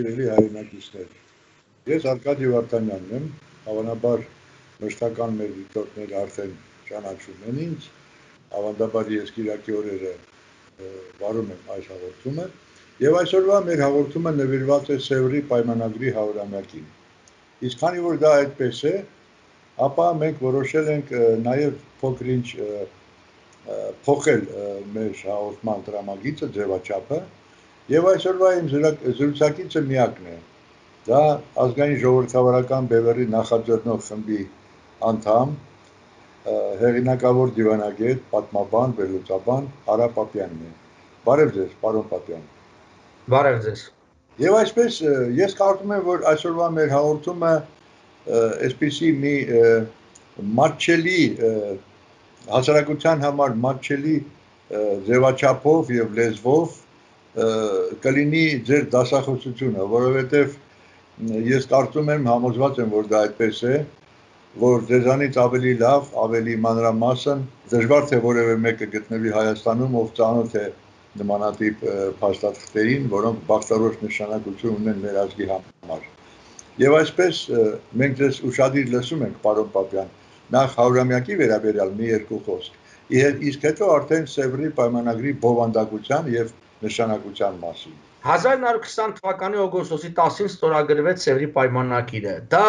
Սիրելի հայրենակիցներ, ես Արկադի Վարդանյանն եմ, հավանաբար մշտական մեր դիտորդները արդեն ճանաչում են ինձ, ավանդաբար ես կիրակի օրերը վարում եմ այս հաղորդումը, եւ այսօրվա մեր հաղորդումը նվիրված է Սևրի պայմանագրի 100-ամյակին։ Իսկ քանի որ դա այդպես է, ապա մենք որոշել ենք նաեւ փոքր-ինչ փոխել մեր հաղորդման դրամագիծը, ձևաչափը, եւ այսօրվա իմ զրուցակիցը միակն է։ Դա ազգային ժողովրդավարական բևեռի նախաձեռնող խմբի անդամ, հեղինակավոր դիվանագետ, պատմաբան, վերլուծաբան Արա Պապյանն է։ Բարև ձեզ, պարոն Պապյան։ Բարև ձեզ։ Եվ այսպես ես կարծում եմ, որ այսօրվա մեր հաղորդումը այսպիսի մի մատչելի հասարակության համար մատչելի ձևաչափով եւ լեզվով կլինի ձեր դասախոսությունը, որովհետեւ ես կարծում եմ, համոզված եմ, որ դա այդպես է, որ ձեզանից ավելի լավ, ավելի մանրամասն դժվար թե որևէ մեկը գտնվի Հայաստանում, ով ծանոթ է նմանատիպ փաստաթղթերին, որոնք բացառոց նշանակություն ունեն մեր ազգի համար։ Եվ այսպես մենք ձեզ ուշադիր լսում ենք, պարոն Պապյան, նախ 100-ամյակի վերաբերյալ մի երկու խոսք, իսկ հետո արդեն Սևրի պայմանագրի բովանդակության եւ նշանակության մասին։ 1920 թվականի օգոստոսի 10-ին ստորագրվեց Սևրի պայմանագիրը։ Դա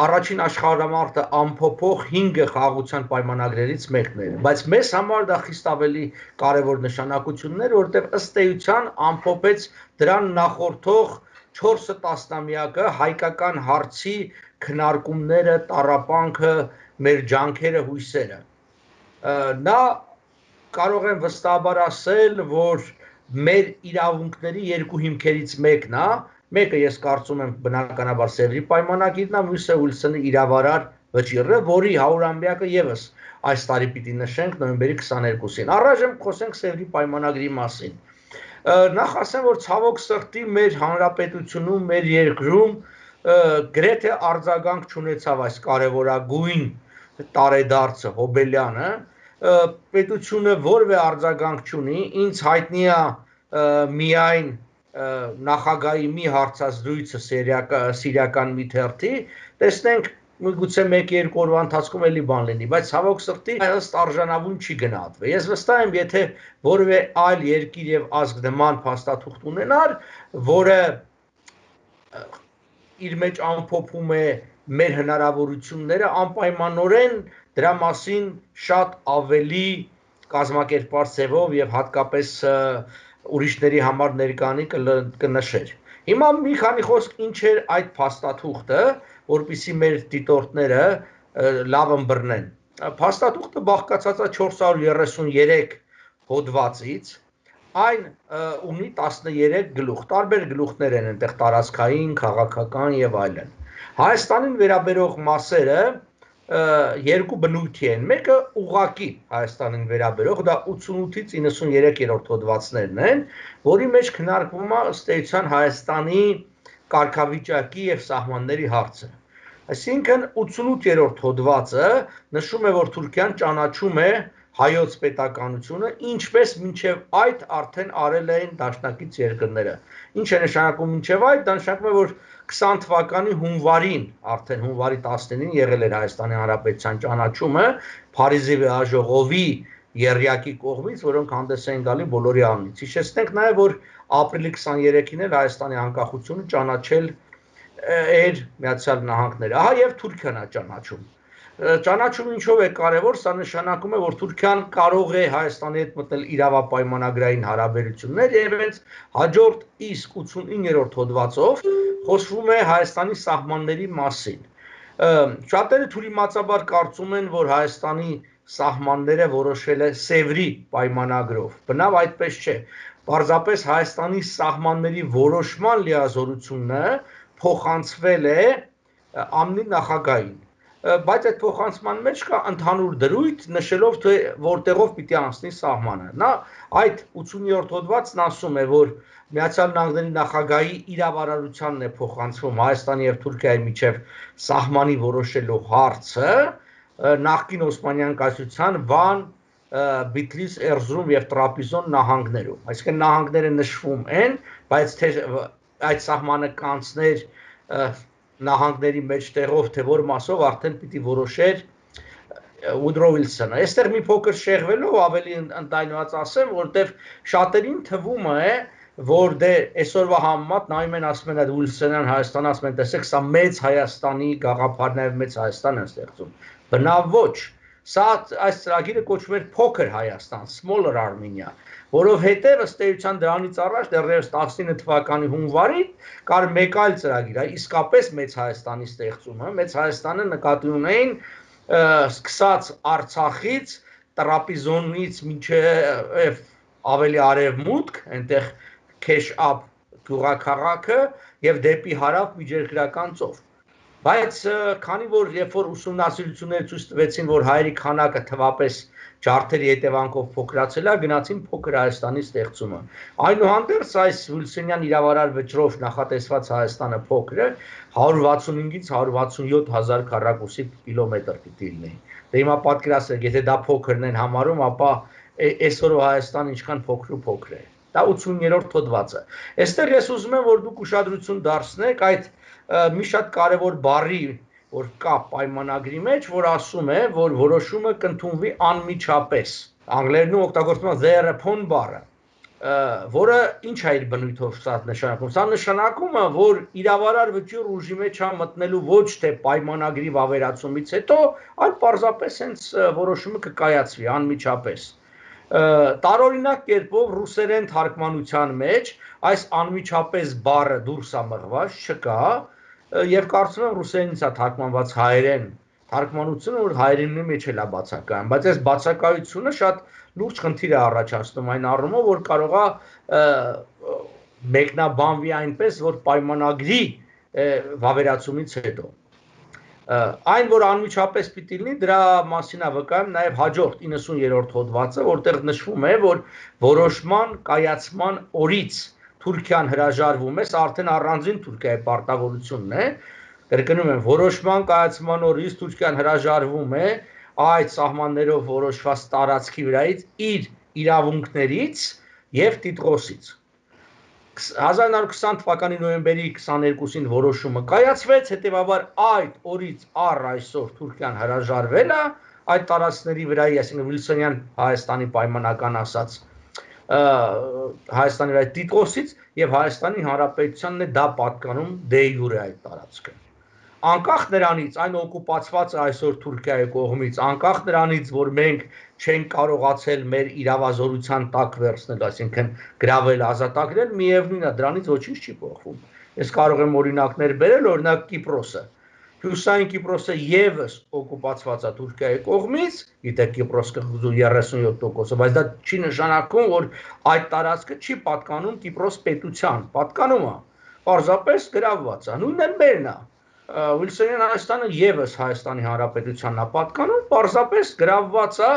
առաջին աշխարհամարտը ամփոփող 5 խաղաղության պայմանագրերից մեկն էր, բայց մեզ համար դա խիստ ավելի կարևոր նշանակություն ուներ, որտեղ ըստ էության ամփոփեց դրան նախորդող 4 տասնամյակը հայկական հարցի քննարկումները, տառապանքը, մեր ջանքերը, հույսերը։ Նա կարող եմ վստահաբար ասել, որ մեր իրավունքների երկու հիմքերից մեկն է, մեկը ես կարծում եմ բնականաբար Սևրի պայմանագիրն է, մյուսը Ուիլսոնի իրավարար վճիռը, որի 100-ամյակը եւս այս տարի պիտի նշենք նոյեմբերի 22-ին։ Առայժմ խոսենք Սևրի պայմանագրի մասին։ Նախ ասեմ, որ ցավոք սրտի մեր հանրապետությունում, մեր երկրում գրեթե արձագանք չունեցավ այս կարևորագույն տարեդարձը Հոբելյանը, պետությունը որևէ արձագանք չունի, ինձ հայտնի է միայն նախագահի մի հարցազրույցը սիրիական մի թերթի, տեսնենք միգուցե 1-2 օրվա ընթացքում էլի բան լինի, բայց ցավոք սրտի ըստ արժանավուն չի գնահատվել։ Ես վստահ եմ, եթե որևէ այլ երկիր եւ ազգ նման փաստաթուղթ ունենար, որը իր մեջ ամփոփում է մեր հնարավորությունները, անպայմանորեն դրա մասին շատ ավելի կազմակերպված ձևով եւ հատկապես ուրիշների համար ներկանի կնշեր։ Հիմա մի քանի խոսք ինչ էր այդ փաստաթուղթը, որպեսզի մեր դիտորդները լավ ըմբռնեն։ Փաստաթուղթը բաղկացած է 433 հոդվածից, այն ունի 13 գլուխ, տարբեր գլուխներ են այնտեղ տարածքային, քաղաքական եւ այլն։ Հայաստանին վերաբերող մասերը երկու բնույթի են, մեկը ուղղակի Հայաստանին վերաբերող, դա 88-ից 93-րդ հոդվածներն են, որի մեջ քննարկվում է ըստ էության Հայաստանի կարգավիճակի եւ սահմանների հարցը։ Այսինքն 88-րդ հոդվածը նշում է, որ Թուրքիան ճանաչում է հայոց պետականությունը, ինչպես մինչև այդ արդեն արել էին դաշնակից երկրները։ Ինչ է նշանակում մինչև այդ, դա նշանակում է, որ 20 թվականի հունվարին, արդեն հունվարի 19-ին եղել էր Հայաստանի Հանրապետության ճանաչումը Փարիզի վեհաժողովի եռյակի կողմից, որոնք հանդես էին գալի բոլորի անունից։ Հիշեցնենք նաև, որ ապրիլի 23-ին էլ Հայաստանի անկախությունը ճանաչել էր Միացյալ Նահանգները։ Ահա եւ Թուրքիան է ճանաչում։ Ճանաչումը ինչով է կարևոր, սա նշանակում է, որ Թուրքիան կարող է Հայաստանի հետ մտնել իրավապայմանագրային հարաբերություններ եւ հենց հաջորդ իսկ 89-րդ հոդվածով խոսվում է Հայաստանի սահմանների մասին։ Շատերը թյուրիմացաբար կարծում են, որ Հայաստանի սահմանները որոշել է Սևրի պայմանագրով։ Բնավ այդպես չէ։ Պարզապես Հայաստանի սահմանների որոշման լիազորությունը փոխանցվել է ԱՄՆ նախագահին։ Բայց այդ փոխանցման մեջ կա ընդհանուր դրույթ նշելով, թե որտեղով պիտի անցնի սահմանը։ Նա այդ 80-րդ հոդվածն ասում է, որ Միացյալ Նահանգների նախագահի իրավարարությանն է փոխանցվում Հայաստանի եւ Թուրքիայի միջև սահմանի որոշելու հարցը նախկին Օսմանյան կայսրության Վան, Բիթլիս, Էրզրում եւ Տրապիզոն նահանգներում։ Այսինքն նահանգները նշվում են, բայց թե այդ սահմանը կանցներ նահանգների մեջտեղով, թե որ մասով արդեն պիտի որոշեր Woodrow Wilson-ը։ Այստեղ մի փոքր շեղվելով ավելի ընդայնված ասեմ, որտեվ շատերին թվում է, որ դե այսօրվա համեմատ նայում են ասում են այդ Wilson-յան Հայաստանը, ասում են տեսեք, սա մեծ Հայաստանի գաղափարներով մեծ Հայաստան են ստեղծում։ Բնավ ոչ։ Սա այս ծրագիրը կոչվում էր Փոքր Հայաստան, Smaller Armenia, որովհետև ըստ էության դրանից առաջ դեռևս 19 թվականի հունվարին կար մեկ այլ ծրագիր, իսկապես մեծ Հայաստանի ստեղծումը, մեծ Հայաստանը նկատի ունեին սկսած Արցախից, Տրապիզոնից մինչև ավելի արևմուտք, այնտեղ Քեշապ գյուղաքաղաքը եւ դեպի հարավ միջերկրական ծով։ Բայց քանի որ երբ որ ուսումնասիրությունները ցույց տվեցին, որ հայերի քանակը թվապես ջարդերի հետևանքով փոքրացել է, գնացին Փոքր Հայաստանի ստեղծումը։ Այնուհանդերձ այս Վիլսոնյան իրավարար վճռով նախատեսված Հայաստանը փոքրը 165-ից 167 հազար քառակուսի կիլոմետր պիտի լինի։ Դե հիմա պատկերացրեք, եթե դա փոքրն են համարում, ապա այսօրվա Հայաստանը ինչքան փոքր է։ Դա 80-րդ հոդվածը։ Այստեղ ես ուզում եմ, որ դուք ուշադրություն դարձնեք այդ մի շատ կարևոր բառի, որ կա պայմանագրի մեջ, որ ասում է, որ որոշումը կընդունվի անմիջապես։ Անգլերենում օգտագործվում է thereupon բառը, որը ինչ է իր բնույթով սա նշանակում։ Սա նշանակում է, որ իրավարար վճիռ ուժի մեջ է մտնելու ոչ թե պայմանագրի վավերացումից հետո, այլ պարզապես հենց որոշումը կկայացվի անմիջապես։ Տարօրինակ կերպով ռուսերեն թարգմանության մեջ այս անմիջապես բառը դուրս է մղված, չկա, եւ կարծում եմ ռուսերենից է թարգմանված հայերեն թարգմանությունը, որ հայերենի մեջ էլ է բացակայում, բայց այս բացակայությունը շատ լուրջ խնդիր է առաջացնում այն առումով, որ կարող է մեկնաբանվի այնպես, որ պայմանագրի վավերացումից հետո այն, որ անմիջապես պիտի լինի, դրա մասին է վկայում նաև հաջորդ 90-րդ հոդվածը, որտեղ նշվում է, որ որոշման կայացման օրից Թուրքիան հրաժարվում է, սա արդեն առանձին Թուրքիայի պարտավորությունն է, կրկնում եմ, որոշման կայացման օրից Թուրքիան հրաժարվում է այդ սահմաններով որոշված տարածքի վրայից իր իրավունքներից եւ տիտղոսից։ 1920 թվականի նոյեմբերի 22-ին որոշումը կայացվեց, հետևաբար այդ օրից առ այսօր Թուրքիան հրաժարվել է այդ տարածքների վրա, այսինքն Վիլսոնյան Հայաստանի պայմանական ասած Հայաստանի վրա տիտղոսից եւ Հայաստանի Հանրապետությանն է դա պատկանում դե յուրե այդ տարածքը։ Անկախ նրանից, այն օկուպացված է այսօր Թուրքիայի կողմից, անկախ նրանից, որ մենք չենք կարողացել մեր իրավազորության տակ վերցնել, այսինքն գրավել, ազատագրել, միևնույն է, դրանից ոչինչ չի փոխվում։ Ես կարող եմ օրինակներ բերել, օրինակ Կիպրոսը։ Հյուսային Կիպրոսը եւս օկուպացված է Թուրքիայի կողմից, գիտեք Կիպրոս կղզու 37%, բայց դա չի նշանակում, որ այդ տարածքը չի պատկանում Կիպրոս պետության, պատկանում է, պարզապես գրավված է, նույնն էլ մերն է։ Վիլսոնյան Հայաստանը եւս Հայաստանի Հանրապետությանն է պատկանում, պարզապես գրավված է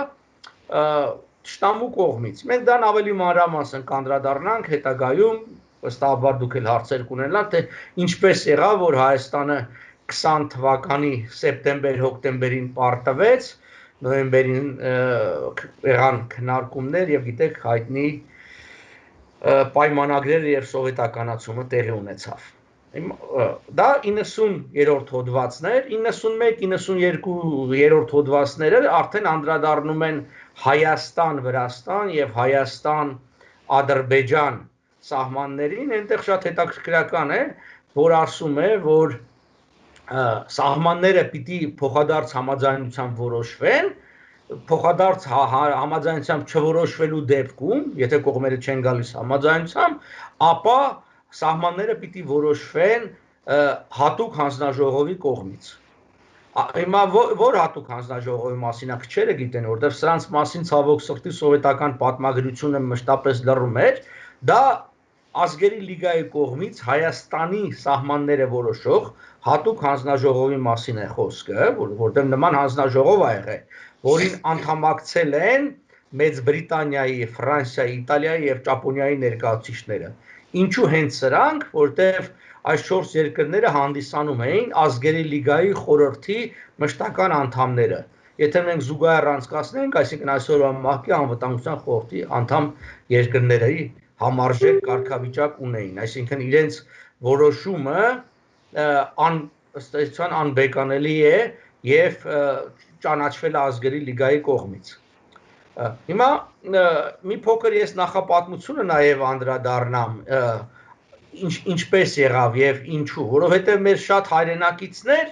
Շտամու կողմից։ Մենք դրան ավելի մանրամասն կանդրադառնանք հետագայում, վստահաբար դուք էլ հարցեր կունենաք, թե ինչպես եղավ, որ Հայաստանը 20 թվականի սեպտեմբեր-հոկտեմբերին պարտվեց, նոյեմբերին եղան քննարկումներ եւ գիտեք հայտնի պայմանագրերը եւ սովետականացումը տեղի ունեցավ։ Դա 90-րդ հոդվածն էր, 91-92-րդ հոդվածները արդեն անդրադառնում են Հայաստան-Վրաստան եւ Հայաստան-Ադրբեջան սահմաններին, այնտեղ շատ հետաքրքրական է, որ ասում է, որ սահմանները պիտի փոխադարձ համաձայնությամբ որոշվեն, փոխադարձ համաձայնությամբ չորոշվելու դեպքում, եթե կողմերը չեն գալիս համաձայնությամբ, ապա սահմանները պիտի որոշվեն հատուկ հանձնաժողովի կողմից։ Հիմա որ հատուկ հանձնաժողովի մասին քչերը գիտեն, որտեղ սրանց մասին ցավոք սրտի սովետական պատմագրությունը մշտապես լռում էր, դա Ազգերի լիգայի կողմից Հայաստանի սահմանները որոշող հատուկ հանձնաժողովի մասին է խոսքը, որտեղ նման հանձնաժողով ա եղել, որին անդամակցել են Մեծ Բրիտանիայի, Ֆրանսիայի, Իտալիայի եւ Ճապոնիայի ներկայացուցիչները։ Ինչու հենց սրանք, որտեղ այս 4 երկրները հանդիսանում էին Ազգերի լիգայի խորհրդի մշտական անդամները։ Եթե մենք զուգահեռ անցկացնենք, այսինքն այսօրվա ՄԱԿ-ի անվտանգության խորհրդի անդամ երկրների համարժեք կարգավիճակ ունեին, այսինքն իրենց որոշումը ըստ էության անբեկանելի է եւ ճանաչվել է ազգերի լիգայի կողմից։ Հիմա մի փոքր ես նախապատմությունը նաև անդրադառնամ ինչպես եղավ եւ ինչու, որովհետեւ մեր շատ հայրենակիցներ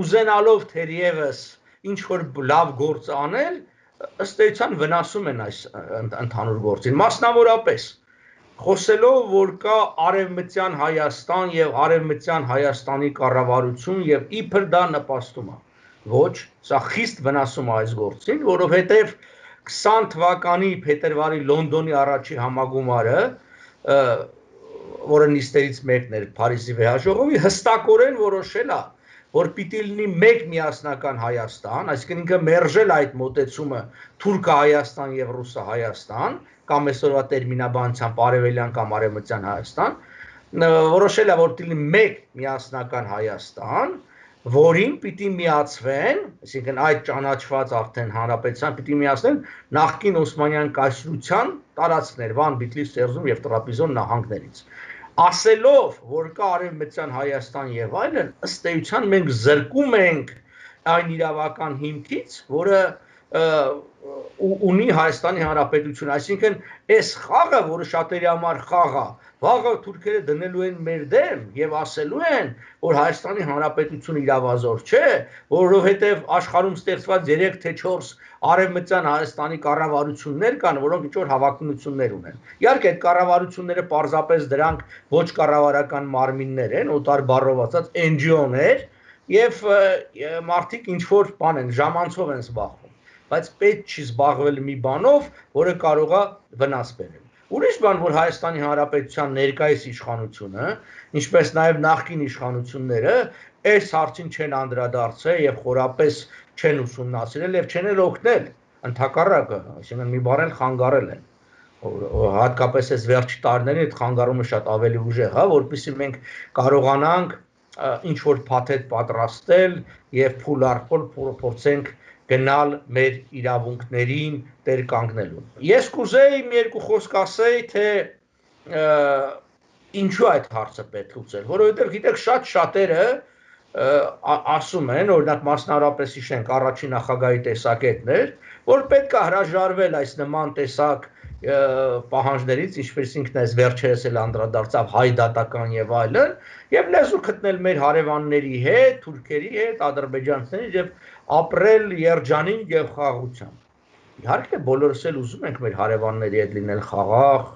ուզենալով թերևս ինչ որ լավ գործ անել, ըստ էության վնասում են այս ընդհանուր գործին, մասնավորապես խոսելով, որ կա Արևմտյան Հայաստան եւ Արևմտյան Հայաստանի կառավարություն եւ իբր դա նպաստում է։ Ոչ, սա խիստ վնասում է այս գործին, որովհետեւ 20 թվականի փետրվարի Լոնդոնի առաջի համագումարը, որը նիստերից մեկն էր Փարիզի վեհաժողովի, հստակորեն որոշել է, որ պիտի լինի մեկ միասնական Հայաստան, այսինքն ինքը մերժել այդ մոտեցումը Թուրքա-Հայաստան եւ Ռուսա-Հայաստան, կամ այսօրվա տերմինաբանությամբ Արևելյան կամ Արևմտյան Հայաստան, որոշել է, որ պիտի լինի մեկ միասնական Հայաստան, որին պիտի միացվեն, այսինքն այդ ճանաչված արդեն հանրապետության պիտի միացնեն նախկին Օսմանյան կայսրության տարածքներ, Վան, Բիթլիս, Սերզում եւ Տրապիզոն նահանգներից։ Ասելով, որ կա Արևմտյան Հայաստան եւ այլն, ըստ էության մենք զրկում ենք այն իրավական հիմքից, որը ունի Հայաստանի Հանրապետությունը, այսինքն այս խաղը, որը շատերի համար խաղ է, վաղը թուրքերը դնելու են մեր դեմ եւ ասելու են, որ Հայաստանի Հանրապետությունը իրավազոր չէ, որովհետեւ աշխարհում ստեղծված 3 թե 4 Արևմտյան Հայաստանի կառավարություններ կան, որոնք ինչ որ հավակնություններ ունեն։ Իհարկե, այդ կառավարությունները պարզապես դրանք ոչ կառավարական մարմիններ են, օտար բառով ասած NGO-ներ, եւ մարդիկ ինչ որ բան են, ժամանցով են զբաղվում, բայց պետք չի զբաղվել մի բանով, որը կարող է վնաս բերել։ Ուրիշ բան, որ Հայաստանի Հանրապետության ներկայիս իշխանությունը, ինչպես նաև նախկին իշխանությունները, այս հարցին չեն անդրադարձել եւ խորապես չեն ուսումնասիրել եւ չեն էլ օգնել, ընդհակառակը, այսինքն մի բառ էլ խանգարել են։ Հատկապես այս վերջի տարիներին այդ խանգարումը շատ ավելի ուժեղ է, որովհետեւ մենք կարողանանք ինչ որ փաթեթ պատրաստել եւ փուլ առ փուլ փորձենք գնալ մեր իրավունքներին տեր կանգնելու։ Ես կուզեի մի երկու խոսք ասեի, թե ինչու այդ հարցը պետք լուծել, որովհետեւ գիտեք շատերը ասում են, օրինակ մասնավորապես հիշենք առաջին նախագահի տեսակետներ, որ պետք է հրաժարվել այս նման տեսակ պահանջներից, ինչպես ինքն այս վերջերս էլ անդրադարձավ հայդատական եւ այլն, եւ լեզու գտնել մեր հարևանների հետ, թուրքերի հետ, ադրբեջանցիների եւ ապրել երջանիկ եւ խաղաղությամբ։ Իհարկե բոլորս էլ ուզում ենք մեր հարևանների հետ լինել խաղաղ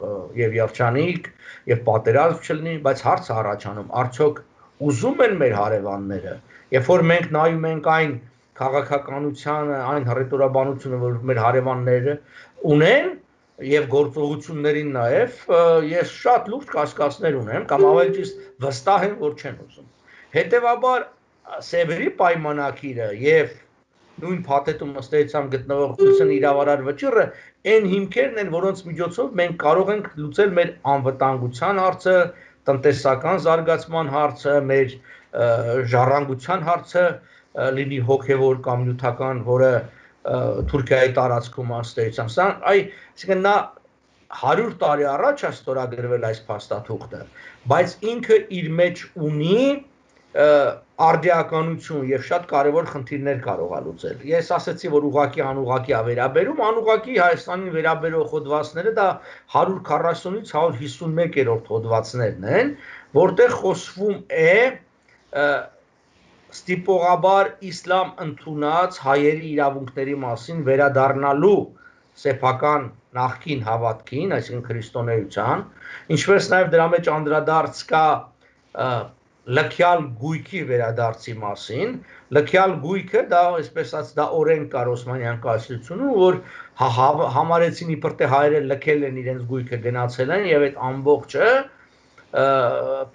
եւ երջանիկ եւ պատերազմ չլինի, բայց հարցը առաջանում, արդյոք ուզում են մեր հարևանները, երբ որ մենք նայում ենք այն քաղաքականությանը, այն հռետորաբանությունը, որ մեր հարևանները ունեն եւ գործողություններին նաեւ ես շատ լուրջ կասկածներ ունեմ կամ ավելի ճիշտ վստահ եմ, որ չեն ուզում։ Հետևաբար Սևերի պայմանագիրը եւ նույն փաթեթում ըստ էության գտնվող Ռուսաստան իրավարար վճիռը այն հիմքերն են, որոնց միջոցով մենք կարող ենք լուծել մեր անվտանգության հարցը, տնտեսական զարգացման հարցը, մեր ժառանգության հարցը, լինի հոգեվոր կամ նյութական, որը Թուրքիայի տարածքում ըստ էության, սա այսինքն նա 100 տարի առաջ է ստորագրվել այս փաստաթուղթը, բայց ինքը իր մեջ ունի արդիականություն եւ շատ կարեւոր խնդիրներ կարող է լուծել։ Ես ասացի, որ ուղղակի անուղղակի է վերաբերում, անուղղակի Հայաստանին վերաբերող հոդվածները դա 140-ից 151-րդ հոդվածներն են, որտեղ խոսվում է ստիպողաբար իսլամ ընդունած հայերի իրավունքների մասին վերադառնալու սեփական նախկին հավատքին, այսինքն քրիստոնեության, ինչպես նաև դրա մեջ անդրադարձ կա լքյալ գույքի վերադարձի մասին, լքյալ գույքը դա այսպես ասած դա օրենք կար Օսմանյան կայսրությունում, որ համարեցին իբր թե հայերը լքել են իրենց գույքը գնացել են եւ այդ ամբողջը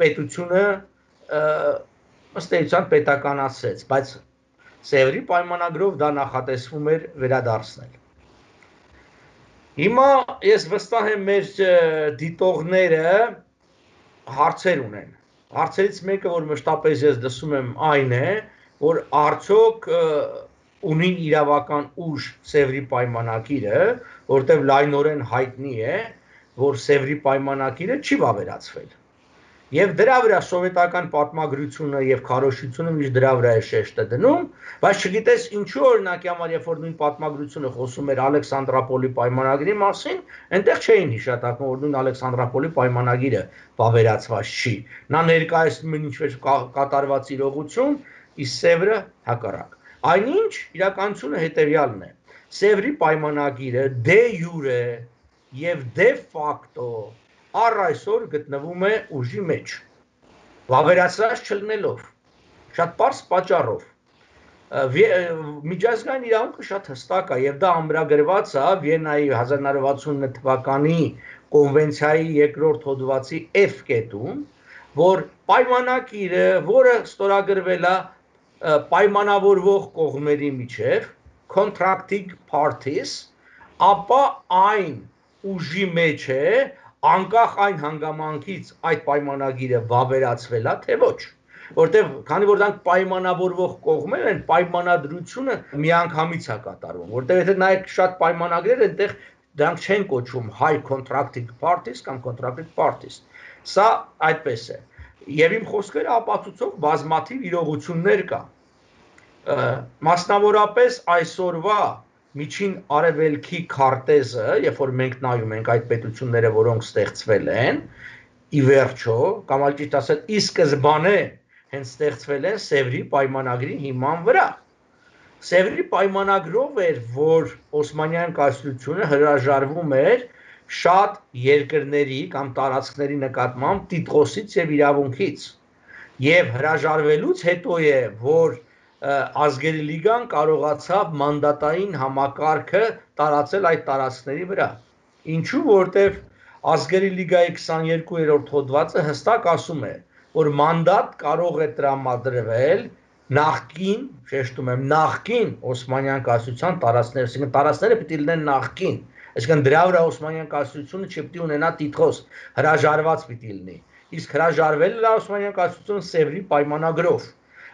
պետությունը ըստ էության պետականացրեց, բայց Սևերի պայմանագրով դա նախատեսվում էր վերադարձնել։ Հիմա ես վստահ եմ մեր դիտողները հարցեր ունեն։ Հարցերից մեկը, որ մշտապես ես լսում եմ, այն է, որ արդյոք ունի իրավական ուժ Սևերի պայմանագիրը, որտեղ լայնորեն հայտնի է, որ Սևերի պայմանագիրը չի վավերացվել։ Եվ դրա վրա սովետական պատմագրությունը եւ քարոշությունը միշտ դրա վրա է շեշտը դնում, բայց չգիտես ինչու օրինակի համար երբ որ նույն պատմագրությունը խոսում էր Ալեքսանդրապոլի պայմանագրի մասին, այնտեղ չէին հիշատակում, որ նույն Ալեքսանդրապոլի պայմանագիրը վավերացված չի։ Նա ներկայացնում է ինչ-որ կատարված իրողություն, իսկ Սևրը հակառակ։ Այնինչ իրականությունը հետեւյալն է։ Սևրի պայմանագիրը դե յուրե եւ դե ֆակտո առ այսօր գտնվում է ուժի մեջ, վավերացրած չլնելով, շատ պարզ պատճառով։ Միջազգային իրավունքը շատ հստակ է եւ դա ամրագրված է Վիեննայի 1969 թվականի կոնվենցիայի երկրորդ հոդվածի F կետում, որ պայմանագիրը, որը ստորագրվել է պայմանավորվող կողմերի միջև, contracting parties, ապա այն ուժի մեջ է, անկախ այն հանգամանքից այդ պայմանագիրը վավերացվել է, թե ոչ, որտեղ քանի որ դրանք պայմանավորվող կողմեր են, պայմանադրությունը միանգամից է կատարվում, որտեղ եթե նայեք շատ պայմանագրեր, այնտեղ դրանք չեն կոչվում high contracting parties կամ contracting parties։ Սա այդպես է։ Եվ իմ խոսքերը ապացուցող բազմաթիվ իրողություններ կա։ Մասնավորապես այսօրվա միջին արևելքի քարտեզը, երբ որ մենք նայում ենք այդ պետությունները, որոնք ստեղծվել են, ի վերջո, կամ այլ ճիշտ ասած, ի սկզբանե հենց ստեղծվել են Սևրի պայմանագրի հիման վրա։ Սևրի պայմանագրով էր, որ Օսմանյան կայսրությունը հրաժարվում էր շատ երկրների կամ տարածքների նկատմամբ տիտղոսից եւ իրավունքից։ Եվ հրաժարվելուց հետո է, որ Ազգերի լիգան կարողացավ մանդատային համակարգը տարածել այդ տարածքների վրա։ Ինչու, որտեվ Ազգերի լիգայի 22-րդ հոդվածը հստակ ասում է, որ մանդատ կարող է տրամադրվել նախկին, շեշտում եմ, նախկին Օսմանյան կայսրության տարածքներ, այսինքն տարածքները պիտի լինեն նախկին, այսինքն դրա վրա Օսմանյան կայսրությունը չպիտի ունենա տիտղոս, հրաժարված պիտի լինի։ Իսկ հրաժարվել է Օսմանյան կայսրությունը Սևրի պայմանագրով։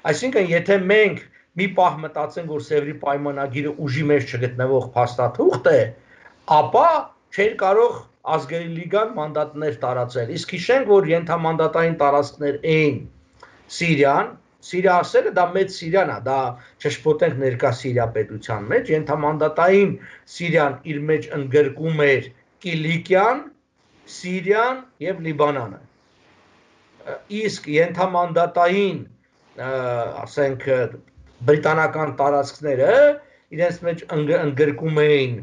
Այսինքն, եթե մենք մի պահ մտածենք, որ Սևրի պայմանագիրը ուժի մեջ չգտնվող փաստաթուղթ է, ապա չէր կարող Ազգերի լիգան մանդատներ տարածել։ Իսկ հիշենք, որ ենթամանդատային տարածքներ էին Սիրիան, Սիրիա ասելը դա մեծ Սիրիան է, դա չշփոթենք ներկա Սիրիա պետության մեջ, ենթամանդատային Սիրիան իր մեջ ընդգրկում էր Կիլիկիան, Սիրիան եւ Լիբանանը։ Իսկ ենթամանդատային ասենք բրիտանական տարածքները իրենց մեջ ընդգրկում էին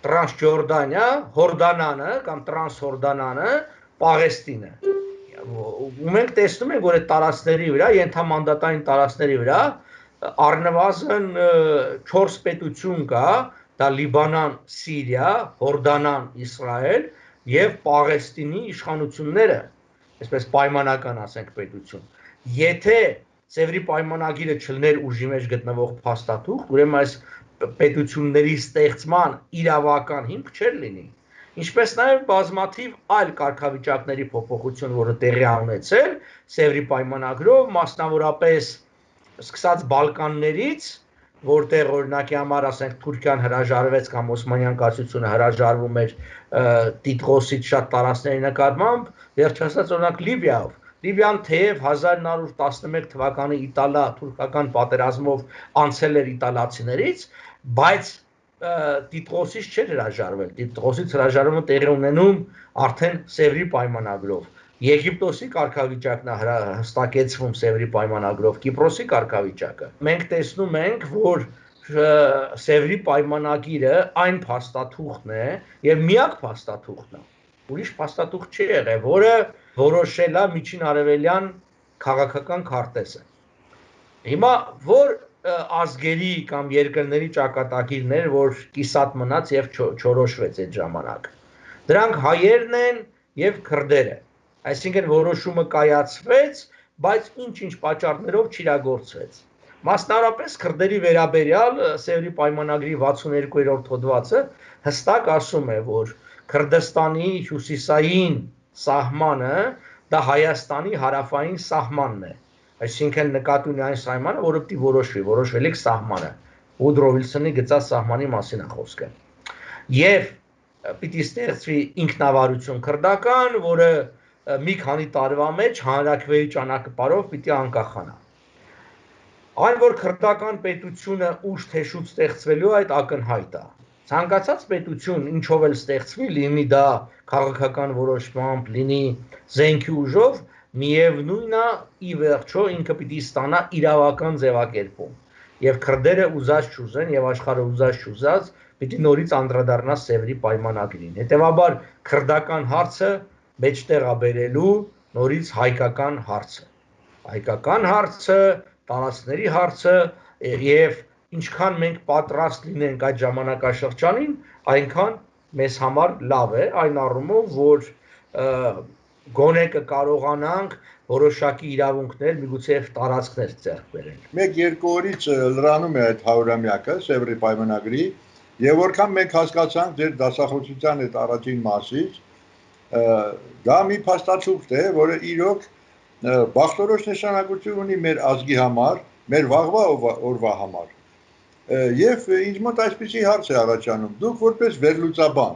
Տրանսջորդանիա, Հորդանանը կամ Տրանսհորդանանը, Պաղեստինը։ Ու մենք տեսնում ենք, որ այդ տարածքների վրա, ենթամանդատային տարածքների վրա առնվազն 4 պետություն կա, դա Լիբանան, Սիրիա, Հորդանան, Իսրայել եւ Պաղեստինի իշխանությունները, այսպես պայմանական ասենք պետություն։ Եթե Սևրի պայմանագիրը չլներ ուժի մեջ գտնվող փաստաթուղթ, ուրեմն այս պետությունների ստեղծման իրավական հիմք չէր լինի։ Ինչպես նաև բազմաթիվ այլ կարգավիճակների փոփոխություն, որը տեղի ունեցել Սևրի պայմանագրով, մասնավորապես սկսած Բալկաններից, որտեղ օրինակի համար ասենք Թուրքիան հրաժարվեց կամ Օսմանյան կայսրությունը հրաժարվում էր տիտղոսից շատ տարածքների նկատմամբ, վերջացած օրինակ Լիբիայով։ Լիբիան թեև 1911 թվականի իտալա-թուրքական պատերազմով անցել էր իտալացիներից, բայց տիտղոսից չէր հրաժարվել։ Տիտղոսից հրաժարումը տեղի ունենում արդեն Սևրի պայմանագրով։ Եգիպտոսի կարգավիճակն է հստակեցվում Սևրի պայմանագրով, Կիպրոսի կարգավիճակը։ Մենք տեսնում ենք, որ Սևրի պայմանագիրը այն փաստաթուղթն է եւ միակ փաստաթուղթն է։ Ուրիշ փաստաթուղթ չի եղել, որը որոշել է միջին արևելյան քաղաքական քարտեզը։ Հիմա որ ազգերի կամ երկրների ճակատագիրներ, որ կիսատ մնաց եւ չորոշվեց այդ ժամանակ։ Դրանք հայերն են եւ քրդերը։ Այսինքն որոշումը կայացվեց, բայց ինչ-ինչ պատճառներով չիրագործվեց։ Մասնավորապես քրդերի վերաբերյալ Սևրի պայմանագրի 62-րդ հոդվածը հստակ ասում է, որ Քրդստանի հյուսիսային սահմանը դա Հայաստանի հարավային սահմանն է։ Այսինքն նկատի ունի այն սահմանը, որը պիտի որոշվելիք սահմանը։ Ուդրո Վիլսոնի գծած սահմանի մասին է խոսքը։ Եվ պիտի ստեղծվի ինքնավարություն քրդական, որը մի քանի տարվա մեջ հանրաքվեի ճանապարհով պիտի անկախանա։ Այն որ քրդական պետությունը ուշ թե շուտ ստեղծվելու այդ ակնհայտ է։ Ցանկացած պետություն ինչով էլ ստեղծվի, լինի դա քաղաքական որոշմամբ, լինի զենքի ուժով, միևնույնն է ի վերջո ինքը պիտի ստանա իրավական ձևակերպում։ Եվ քրդերը ուզած չուզեն եւ աշխարհը ուզած չուզած պիտի նորից անդրադառնա Սևրի պայմանագրին։ Հետևաբար քրդական հարցը մեջտեղ է բերելու նորից հայկական հարցը։ Հայկական հարցը, տարածքների հարցը եւ ինչքան մենք պատրաստ լինենք այդ ժամանակաշրջանին, այնքան մեզ համար լավ է, այն առումով, որ գոնե կկարողանանք որոշակի իրավունքներ, միգուցե տարածքներ ձեռք բերել։ 1-2 օրից լրանում է այդ 100-ամյակը Սևրի պայմանագրի, եւ որքան մենք հասկացանք ձեր դասախոսության այդ առաջին մասից, դա մի փաստաթուղթ է, որը իրոք բախտորոշ նշանակություն ունի մեր ազգի համար, մեր վաղվա օրվա համար։ Եվ ինձ մոտ այսպիսի հարց է առաջանում, դուք որպես վերլուծաբան,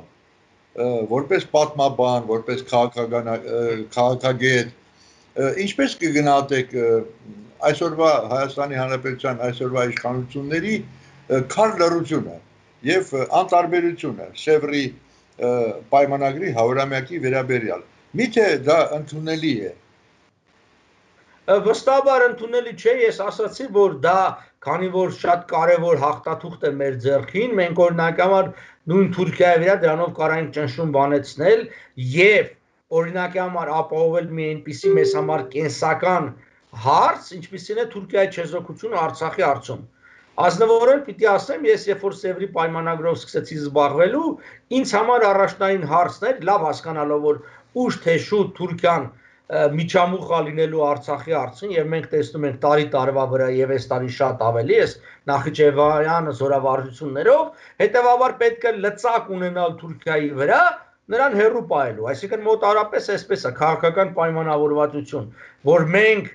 որպես պատմաբան, որպես քաղաքագետ, ինչպես կգնահատեք այսօրվա Հայաստանի Հանրապետության այսօրվա իշխանությունների քար լռությունը եւ անտարբերությունը Սևրի պայմանագրի 100-ամյակի վերաբերյալ։ Միթե դա ընդունելի է։ Վստահաբար ընդունելի չէ, ես ասացի, որ դա, քանի որ շատ կարևոր հաղթաթուղթ է մեր ձեռքին, մենք օրինակ համար նույն Թուրքիայի վրա դրանով կարանք ճնշում բանեցնել եւ օրինակի համար ապահովել մի այնպիսի մեզ համար կենսական հարց, ինչպիսին է Թուրքիայի չեզոքությունը Արցախի հարցում։ Ազնվորեն պիտի ասեմ, ես երբ որ Սևրի պայմանագրով սկսեցի զբաղվելու, ինձ համար առաջնային հարցն էր, լավ հասկանալով, որ ուշ թե շուտ Թուրքիան միջամուխ լինելու Արցախի հարցին եւ մենք տեսնում ենք տարի տարվա վրա եւ այս տարի շատ ավելի է Նախիջևանյան զորավարժություններով, հետեւաբար պետք է լծակ ունենալ Թուրքիայի վրա նրան հերրու պահելու, այսինքն մոտարապես այսպես է քաղաքական պայմանավորվածություն, որ մենք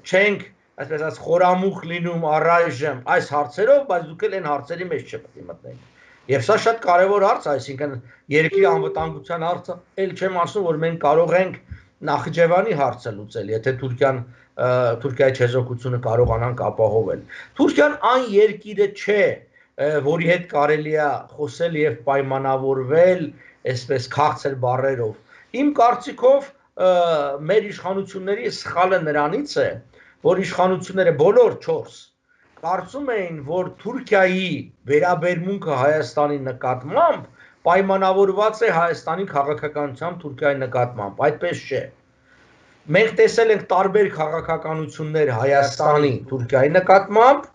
չենք այսպես ասած խորամուխ լինում առայժմ այս հարցերով, բայց դուք էլ այն հարցերի մեջ չպետք է մտնեք։ Եվ սա շատ կարևոր հարց է, այսինքն երկրի անվտանգության հարցը, ել չեմ ասում, որ մենք կարող ենք Նախիջևանի հարցը լուծել, եթե Թուրքիայի չեզոքությունը կարողանանք ապահովել։ Թուրքիան այն երկիրը չէ, որի հետ կարելի է խոսել եւ պայմանավորվել այսպես քաղցր բառերով։ Իմ կարծիքով մեր իշխանությունների սխալը նրանից է, որ իշխանությունները բոլոր 4 կարծում էին, որ Թուրքիայի վերաբերմունքը Հայաստանի նկատմամբ պայմանավորված է Հայաստանի քաղաքականությամբ Թուրքիայի նկատմամբ, այդպես չէ։ Մենք տեսել ենք տարբեր քաղաքականություններ Հայաստանի Թուրքիայի նկատմամբ,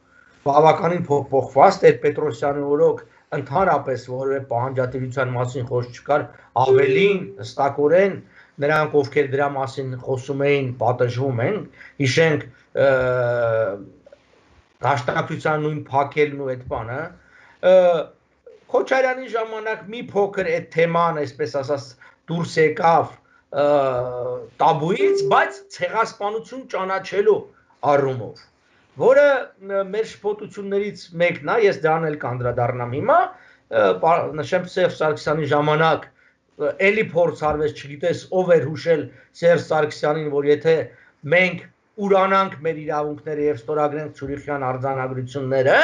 բավականին փոփոխված, Տեր-Պետրոսյանի օրոք ընդհանրապես որևէ պահանջատիրության մասին խոսք չկար, ավելին հստակորեն նրանք, ովքեր դրա մասին խոսում էին, պատժվում են, հիշենք դաշնակցության նույն փակելն ու այդ բանը, Քոչարյանի ժամանակ մի փոքր այդ թեման, այսպես ասած, դուրս եկավ տաբուից, բայց ցեղասպանություն ճանաչելու առումով, որը մեր շփոթություններից մեկն է, ես դրան էլ կանդրադառնամ հիմա, նշեմ Սերժ Սարգսյանի ժամանակ էլի փորձ արվեց, չգիտես ով էր հուշել Սերժ Սարգսյանին, որ եթե մենք ուրանանք մեր իրավունքները եւ ստորագրենք Ցյուրիխյան արձանագրությունները,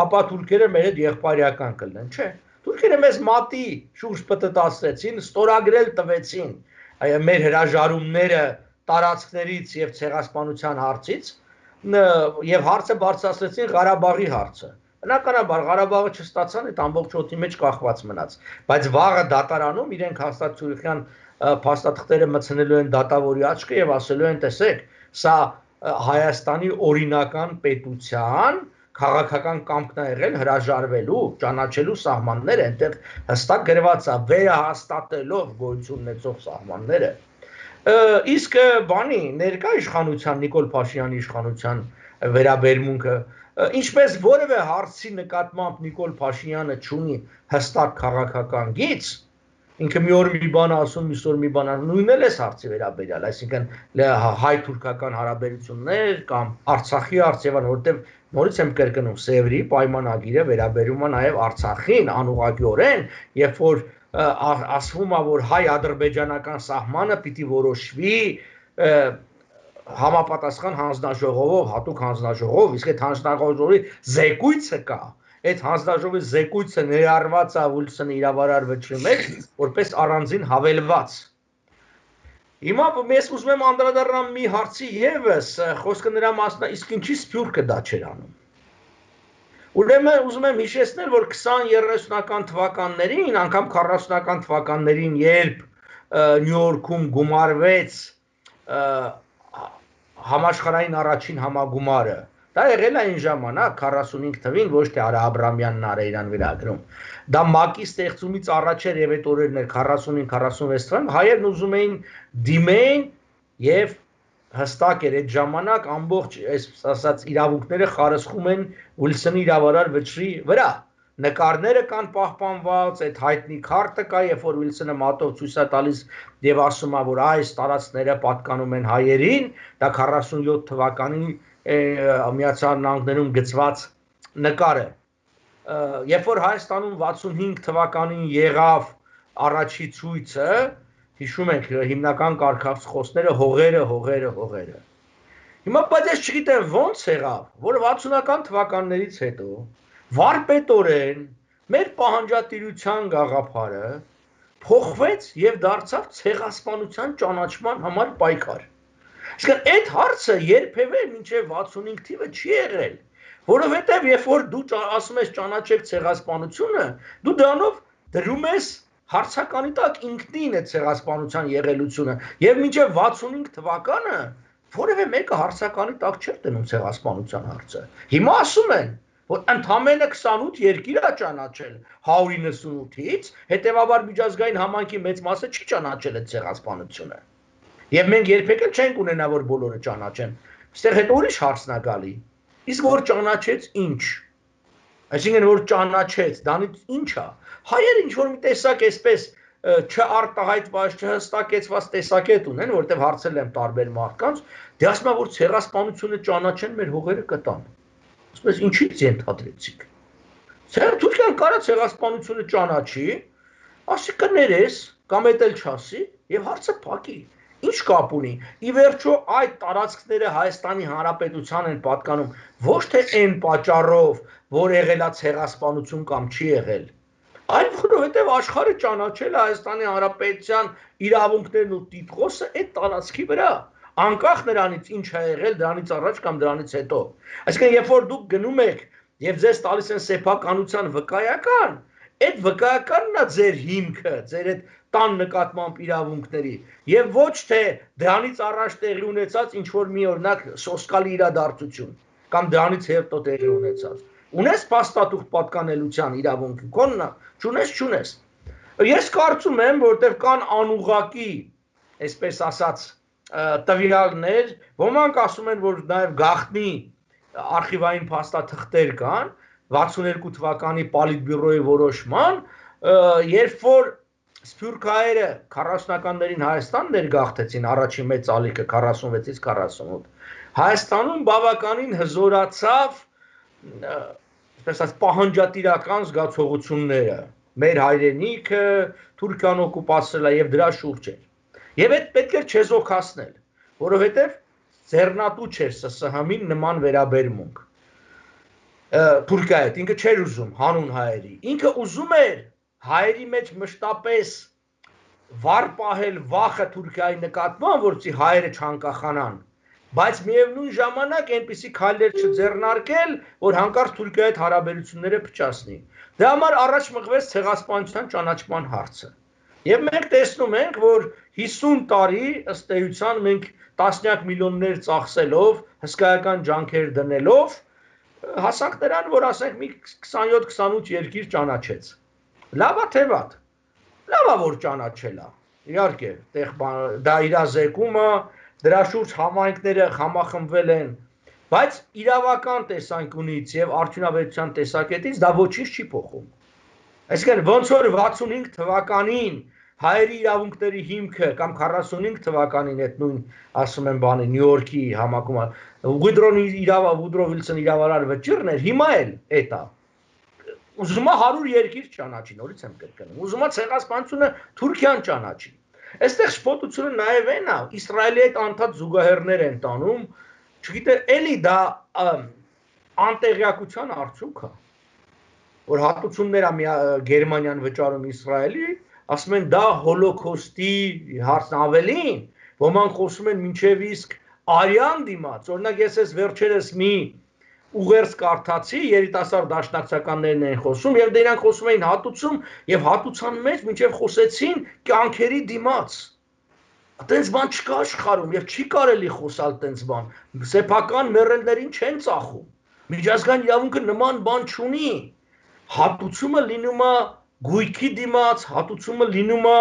ապա թուրքերը մեր հետ եղբայրական կլինեն, չէ։ Թուրքերը մեզ մատի շուրջ պտտացրեցին, ստորագրել տվեցին մեր հրաժարումները տարածքներից եւ ցեղասպանության հարցից եւ հարցը բարձրացրեցին Ղարաբաղի հարցը։ Բնականաբար Ղարաբաղը չստացան, այդ ամբողջ օդի մեջ կախված մնաց, բայց վաղը դատարանում իրենք հաստատ Ցյուրիխյան փաստաթղթերը մտցնելու են դատավորի աչքը եւ ասելու են, տեսեք, սա Հայաստանի օրինական պետության քաղաքական կամքն է եղել հրաժարվելու, ճանաչելու սահմանները, այնտեղ հստակ գրված է վերահաստատելով գոյություն ունեցող սահմանները։ Իսկ բանի ներկա իշխանության Նիկոլ Փաշինյանի իշխանության վերաբերմունքը, ինչպես որևէ հարցի նկատմամբ Նիկոլ Փաշինյանը չունի հստակ քաղաքական գիծ, ինքը մի օր մի բան ասում, մյուս օր մի բան ասում, նույնն էլ է հարցի վերաբերյալ, այսինքն հայ-թուրքական հարաբերություններ կամ Արցախի հարցերն, որտեղ նորից եմ կրկնում, Սևրի պայմանագիրը վերաբերում է նաև Արցախին անուղղակիորեն, երբ որ ասվում է, որ հայ-ադրբեջանական սահմանը պիտի որոշվի համապատասխան հանձնաժողովով, հատուկ հանձնաժողով, իսկ այդ հանձնաժողովի զեկույցը կա, այդ հանձնաժողովի զեկույցը ներառված է Ուիլսոնի իրավարար վճռի մեջ, որպես առանձին հավելված։ Հիմա ես ուզում եմ անդրադառնամ մի հարցի եւս, խոսքը նրա մասն է, իսկ ինչի Սփյուռքը դա չէր անում։ Ուրեմն ուզում եմ հիշեցնել, որ 20-30-ական թվականներին, անգամ 40-ական թվականներին, երբ Նյու Յորքում գումարվեց համաշխարհային առաջին համագումարը, դա եղել է այն ժամանակ 45 թվին, ոչ թե Արա Աբրամյանն էր իրան վերագրում։ Դա ՄԱԿ-ի ստեղծումից առաջ էր եւ այդ օրերն էր 45-46 թվականին, հայերն ուզում էին դիմեն եւ հստակ էր այդ ժամանակ ամբողջ ասած իրավունքները խարսխում են Ուիլսոնի իրավարար վճռի վրա։ Նկարները կան պահպանված, այդ հայտնի քարտը կա, երբ որ Ուիլսոնը մատով ցույց է տալիս եւ ասում է, որ այս տարածքները պատկանում են հայերին, դա 47 թվականին Միացյալ Նահանգներում գծված նկարը։ Երբ որ Հայաստանում 65 թվականին եղավ առաջի ցույցը, հիշում եք հիմնական կարգախոսները հողերը։ Հիմա բայց ես չգիտեմ ոնց եղավ, որ 60-ական թվականներից հետո վարպետորեն մեր պահանջատիրության գաղափարը փոխվեց եւ դարձավ ցեղասպանության ճանաչման համար պայքար։ Իսկ այդ հարցը երբևէ մինչև 65 թիվը չի եղել, որովհետեւ երբ որ դու ասում ես ճանաչեք ցեղասպանությունը, դու դրանով դրում ես հարցականի տակ ինքնին այդ ցեղասպանության եղելությունը եւ մինչև 65 թվականը որևէ մեկը հարցականի տակ չէր դնում ցեղասպանության հարցը։ Հիմա ասում են, որ ընդամենը 28 երկիր է ճանաչել 198-ից, հետեւաբար միջազգային համայնքի մեծ մասը չի ճանաչել այդ ցեղասպանությունը։ Եվ մենք երբեք էլ չենք ունենա, որ բոլորը ճանաչեն։ Այստեղ հետո ուրիշ հարցն է գալի։ Իսկ որ ճանաչեց ինչ։ Այսինքն որ ճանաչեց, դրանից ինչ է։ Հայերը ինչ որ մի տեսակ էսպես չարտահայտված, չհստակեցված տեսակետ ունեն, որտեղ հարցել եմ տարբեր մարդկանց, դե ասում են, որ ցեղասպանությունը ճանաչեն մեր հողերը կտան։ Ասում ես ինչի՞ց ենթադրեցիք։ Թուրքիան կարա ցեղասպանությունը ճանաչի, ասի կներես կամ էլ չասի եւ հարցը փակի։ Ինչ կապ ունի։ Ի վերջո այդ տարածքները Հայաստանի Հանրապետության են պատկանում ոչ թե այն պատճառով, որ եղել է ցեղասպանություն կամ չի եղել, այլ որովհետեւ աշխարհը ճանաչել է Հայաստանի Հանրապետության իրավունքներն ու տիտղոսը այդ տարածքի վրա, անկախ նրանից ինչ է եղել դրանից առաջ կամ դրանից հետո։ Այսինքն երբ որ դուք գնում եք եւ ձեզ տալիս են սեփականության վկայական, այդ վկայականն է ձեր հիմքը, ձեր այդ տան նկատմամբ իրավունքների եւ ոչ թե դրանից առաջ տեղի ունեցած ինչ որ մի օրինակ սոսկալի իրադարձություն կամ դրանից հետո տեղի ունեցած։ Ունես փաստաթուղթ պատկանելության իրավունք, կոննա, չունես։ Ես կարծում եմ, որտեղ կան անուղղակի, այսպես ասած, տվյալներ, ոմանք ասում են, որ նաեւ գաղտնի արխիվային փաստաթղթեր կան 62 թվականի Պոլիտբյուրոյի որոշման, երբ որ Սփյուռքահայերը 40-ականներին Հայաստան ներգաղթեցին առաջին մեծ ալիքը 46-ից 48, Հայաստանում բավականին հզորացավ այսպես պահանջատիրական զգացողությունները, մեր հայրենիքը Թուրքիան օկուպացրել է եւ դրա շուրջ էր։ Եվ այդ պետք է չեզոքացնել, որովհետեւ ձեռնատու չէր ՍՍՀՄ-ին նման վերաբերմունք։ Թուրքիայի հետ ինքը չէր ուզում հանուն հայերի։ Ինքը ուզում էր հայերի մեջ մշտապես վառ պահել վախը Թուրքիայի նկատմամբ, որպեսզի հայերը չանկախանան, բայց միևնույն ժամանակ այնպիսի քայլեր չձեռնարկել, որ հանկարծ Թուրքիայի հետ հարաբերությունները փչացնի։ Դրա համար առաջ մղվեց ցեղասպանության ճանաչման հարցը։ Եվ մենք տեսնում ենք, որ 50 տարի ըստ էության մենք տասնյակ միլիոններ ծախսելով, հսկայական ջանքեր դնելով, հասանք նրան, որ ասենք մի 27-28 երկիր ճանաչեց։ Լավ է թե վատ։ Լավ է որ ճանաչել է։ Իհարկե, դա իրազեկումը, դրա շուրջ համայնքները համախմբվել են, բայց իրավական տեսանկյունից եւ արդյունավետության տեսակետից դա ոչինչ չի փոխում։ Այսինքն ոնց որ 65 թվականին հայերի իրավունքների հիմքը կամ 45 թվականին այդ նույն ասում եմ բանը Նյու Յորքի համակումը Վուդրո Վիլսոն իրավարար վճիռն էր, հիմա էլ էտա։ Ուզում է 100 երկիր ճանաչի, նորից եմ կրկնում։ Ուզում է ցեղասպանությունը Թուրքիան ճանաչի։ Այստեղ շփոթությունը նաև այն է, Իսրայելի հետ անդադ զուգահեռներ են տանում, չգիտե, էլի դա անտեղյակության արդյունք է, որ հատուցումներ է Գերմանիան վճարում Իսրայելի, ասում են դա հոլոկոստի հարցն ավելին, ոմանք խոսում են մինչև իսկ արյան դիմաց, օրինակ ես ես վերջերս մի ուղերձ կարդացի, երիտասարդ դաշնակցականներն են խոսում եւ դրանք խոսում էին հատուցում եւ հատուցան մեջ մինչեւ խոսեցին կյանքերի դիմաց։ Այդպես բան չկա աշխարհում եւ չի կարելի խոսալ այդպես բան։ Սեփական մեռելներին չեն ծախում։ Միջազգային իրավունքը նման բան չունի։ Հատուցումը լինում է գույքի դիմաց, հատուցումը լինում է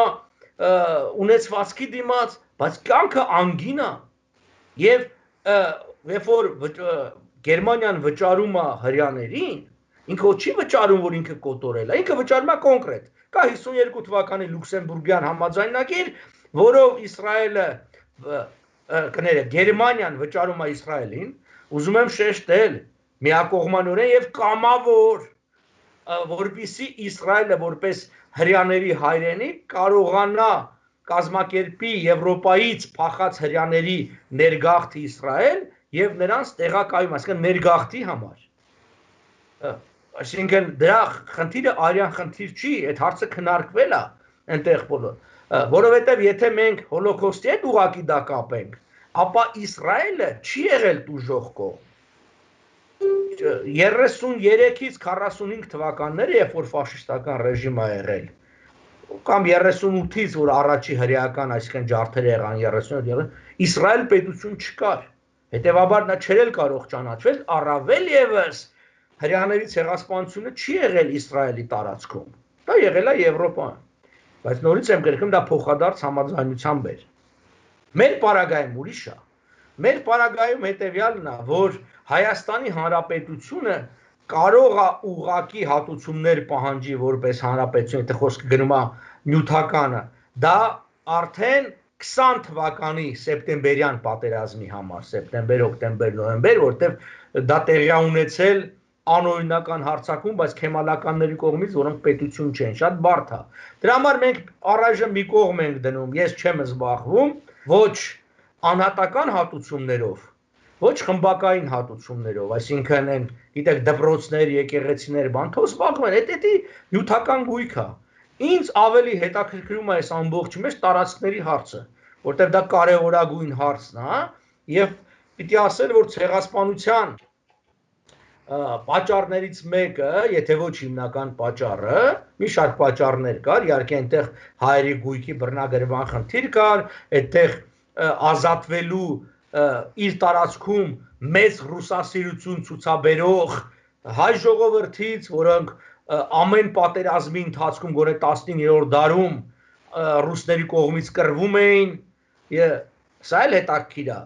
ունեցվածքի դիմաց, բայց կյանքը անգին է։ Եվ երբ որ Գերմանիան վճարում է հրյաներին, ինքը չի վճարում, որ ինքը կոտորել է, ինքը վճարում է կոնկրետ։ Կա 52 թվականի Լյուքսեմբուրգյան համաձայնագիր, որով Իսրայելը կներեք, Գերմանիան վճարում է Իսրայելին, ուզում եմ շեշտել, միակողմանորեն եւ կամավոր, որպեսզի Իսրայելը որպես հրյաների հայրենիք կարողանա կազմակերպի Եվրոպայից փախած հրյաների ներգաղթի Իսրայել եւ նրանց տեղակայում, այսինքն ներգաղթի համար։ Այսինքն դրա խնդիրը արյան խնդիր չի, այդ հարցը քննարկվել է այնտեղ բոլոր, որովհետեւ եթե մենք հոլոկոստի հետ ուղակի դա կապենք, ապա Իսրայելը չի եղել տուժող կողմ։ 33-ից 45 թվականները, երբ որ ֆաշիստական ռեժիմ է եղել, կամ 38-ից, որ առաջի հրեական, այսինքն ջարդերը եղան 37, Իսրայել պետություն չկար։ Հետևաբար նա չէր կարող ճանաչվել, առավել եւս հրեաների ցեղասպանությունը չի եղել Իսրայելի տարածքում։ Դա եղել է Եվրոպայում։ Բայց նորից եմ կրկնում, դա փոխադարձ համաձայնությամբ էր։ Մեր պարագայում ուրիշ է։ Մեր պարագայում հետևյալն է, որ Հայաստանի Հանրապետությունը կարող է ուղղակի հատուցումներ պահանջի որպես հանրապետություն, եթե խոսքը գնում է նյութականը, դա արդեն 20 թվականի սեպտեմբերյան պատերազմի համար, սեպտեմբեր, օկտեմբեր, նոյեմբեր, որտեղ դա տեղի ունեցել անօրինական հարձակում, բայց քեմալականների կողմից, որոնք պետություն չեն, շատ բարդ է։ Դրա համար մենք առայժմ մի կողմ ենք դնում, ես չեմ զբաղվում ոչ անհատական հատուցումներով, ոչ խմբակային հատուցումներով, այսինքն են, գիտեք, դպրոցներ, եկեղեցիներ, բան, թող զբաղվեն, դա նյութական գույք է։ Ինձ ավելի հետաքրքրում է այս ամբողջի մեջ տարածքների հարցը, որտեղ դա կարևորագույն հարցն է, եւ պիտի ասել, որ ցեղասպանության պատճառներից մեկը, եթե ոչ հիմնական պատճառը, մի շարք պատճառներ կար, իհարկե այնտեղ հայերի գույքի բռնագրման խնդիր կար, այդտեղ ազատվելու իր տարածքում մեծ ռուսասիրություն ցուցաբերող հայ ժողովրդից, որոնք ամեն պատերազմի ընթացքում գոնե 19-րդ դարում ռուսների կողմից կռվում էին, սա էլ հետաքրքիր է։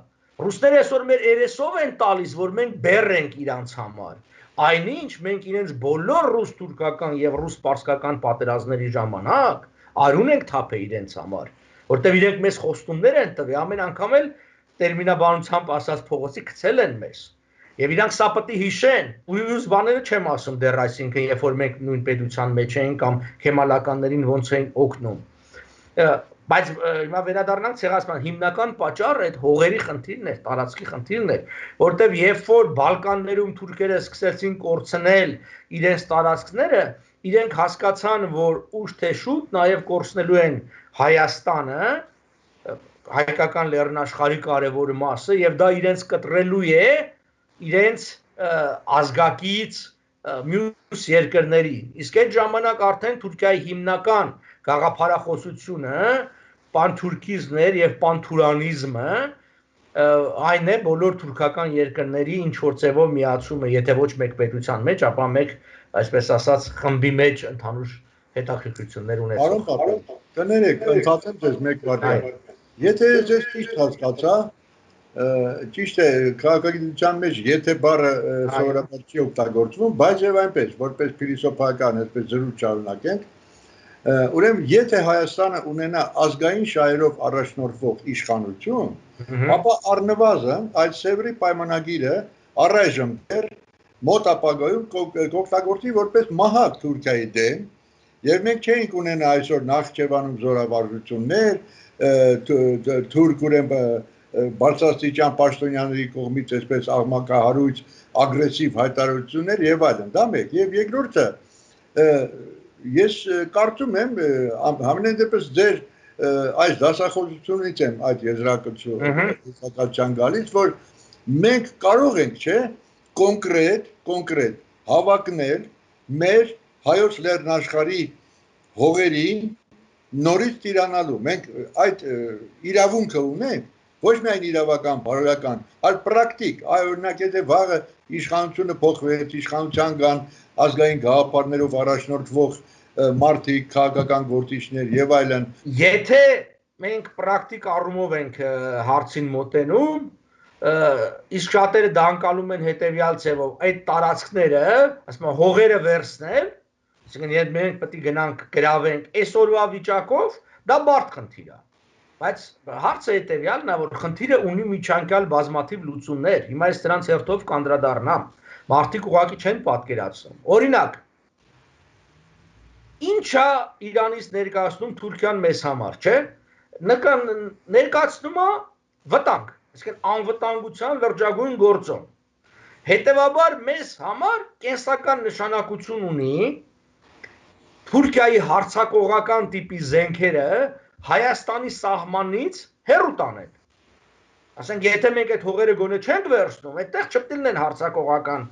Ռուսները այսօր մեր երեսով են տալիս, որ մենք բեռ ենք իրանց համար։ Այնինչ մենք իրենց բոլոր ռուս-թուրքական եւ ռուս-պարսկական պատերազմների ժամանակ արուն ենք թափել իրենց համար, որտեղ իրենք մեզ խոստումներ են տվել, ամեն անգամ էլ տերմինաբանությամբ ասած փողոցի գցել են մեզ։ Եվ իրանք սա պետք է հիշեն, ույուս բաները չեմ ասում դեռ, այսինքն երբ որ մենք նույն պետության մեջ էին կամ քեմալականներին ոնց էին օգնում։ Բայց հիմա վերադառնանք ցեղասպան հիմնական պատճառը այդ հողերի խնդիրն էր, տարածքի խնդիրն էր, որտեղ երբ որ Բալկաններում թուրքերը սկսեցին կորցնել իրենց տարածքները, իրենք հասկացան, որ ուշ թե շուտ նաև կորցնելու են Հայաստանը, հայկական լեռնաշխարհի կարևոր մասը, եւ դա իրենց կտրելու է իրենց ազգակից մյուս երկրների։ Իսկ այդ ժամանակ արդեն Թուրքիայի հիմնական գաղափարախոսությունը պանթուրքիզմն էր եւ պանթուրանիզմը, այն է բոլոր թուրքական երկրների ինչ որ ձևով միացումը, եթե ոչ մեկ պետության մեջ, ապա մեկ, այսպես ասած, խմբի մեջ ընդհանուր հետաքրքրություններ ունեցող։ Պարոն, կներեք, ընդհանրեմ ձեզ մեկ վարդյակ։ Եթե ես ճիշտ հասկացա, ճիշտ է, քաղաքագիտության մեջ եթե բառը սովորաբար չի օգտագործվում, բայց եւ այնպես, որպես փիլիսոփայական, այսպես զրույց շարունակենք, Ուրեմն եթե Հայաստանը ունենա ազգային շահերով առաջնորդվող իշխանություն, ապա առնվազն այդ Սևրի պայմանագիրը առայժմ դեռ մոտ ապագայում կօգտագործի որպես մահակ Թուրքիայի դեմ, եւ մենք չէինք ունենա այսօր Նախճեվանում զորավարժություններ, թուրք ուրեմն բարձրաստիճան պաշտոնյաների կողմից այսպես աղմկահարույց ագրեսիվ հայտարարություններ եւ այլն, դա մեկ, եւ երկրորդը ես կարծում եմ համենայն դեպս ձեր այս դասախոսությունից եմ այդ եզրակացության գալիս, որ մենք կարող ենք, չէ, կոնկրետ հավակնել մեր հայոց լեռնաշխարհի հողերին նորից տիրանալու։ Մենք այդ իրավունքը ունենք, ոչ միայն իրավական, բարոյական, այլ պրակտիկ, օրինակ եթե վաղը իշխանությունը փոխվեց, իշխանության կան ազգային գաղափարներով առաջնորդվող մարդիկ, քաղաքական գործիչներ եւ այլն։ Եթե մենք պրակտիկ առումով ենք հարցին մոտենում, իսկ շատերը դա անցալում են հետեւյալ ձևով, այդ տարածքները, ասում եմ, հողերը վերցնել, այսինքն եթե մենք պետք է գնանք գրավենք այսօրվա վիճակով, դա բարդ խնդիր է։ Բայց հարցը հետեւյալն է, որ խնդիրը ունի միջանկյալ բազմաթիվ լուծումներ։ Հիմա ես դրանց հերթով կանդրադառնամ։ Մարդիկ ուղղակի չեն պատկերացնում։ Օրինակ, ինչա Իրանից ներկայացնում Թուրքիան մեզ համար, չէ՞։ Ներկայացնում է վտանգ, այսինքն անվտանգության լրջագույն գործոն։ Հետևաբար մեզ համար կենսական նշանակություն ունի Թուրքիայի հարձակողական տիպի զենքերը Հայաստանի սահմանից հեռու տանել։ Ասենք եթե մենք այդ հողերը գոնե չենք վերցնում, այդտեղ չպետք հարձակողական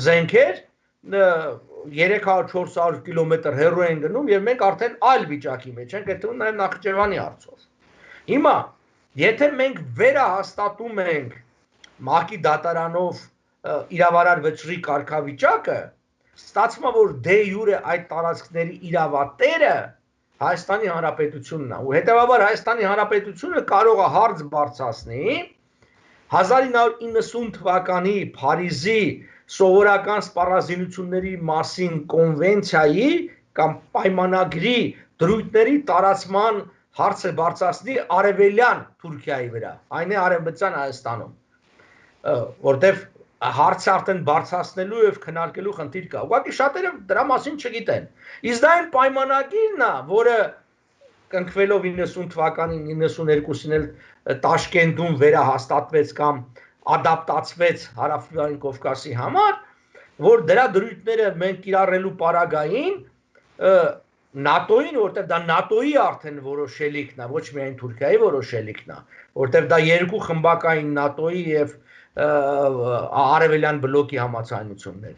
զենքեր 300-400 կիլոմետր հեռու են գնում եւ մենք արդեն այլ վիճակի մեջ ենք, այդ նաեւ Նախճեվանի հարցով։ Հիմա եթե մենք վերահաստատում ենք ՄԱԿ-ի դատարանով իրավարար վճռի կարգավիճակը, ստացվում է որ դե յուրե այդ տարածքների իրավատերը Հայաստանի Հանրապետությունն է, ու հետևաբար Հայաստանի Հանրապետությունը կարող է հարց բարձրացնի 1990 թվականի Փարիզի սովորական սպառազինությունների մասին կոնվենցիայի կամ պայմանագրի դրույթների տարածման հարցը բարձրացնի արևելյան Թուրքիայի վրա, այն է արևմտյան Հայաստանում, որտեղ հարցը արդեն բարձրացնելու եւ քննարկելու խնդիր կա։ Ուղղակի շատերը դրա մասին չգիտեն։ Իսկ դա այն պայմանագիրն է, որը կնքվելով 90 թվականին 92-ին էլ Տաշկենտում վերահաստատվեց կամ ադապտացվեց Հարավային Կովկասի համար, որ դրա դրույթները մենք կիրառելու պարագային ՆԱՏՕ-ին, որտեղ դա ՆԱՏՕ-ի արդեն որոշելիքն է, ոչ միայն Թուրքիայի որոշելիքն է, որտեղ դա երկու խմբակային ՆԱՏՕ-ի եւ արևելյան բլոկի համաձայնություններ։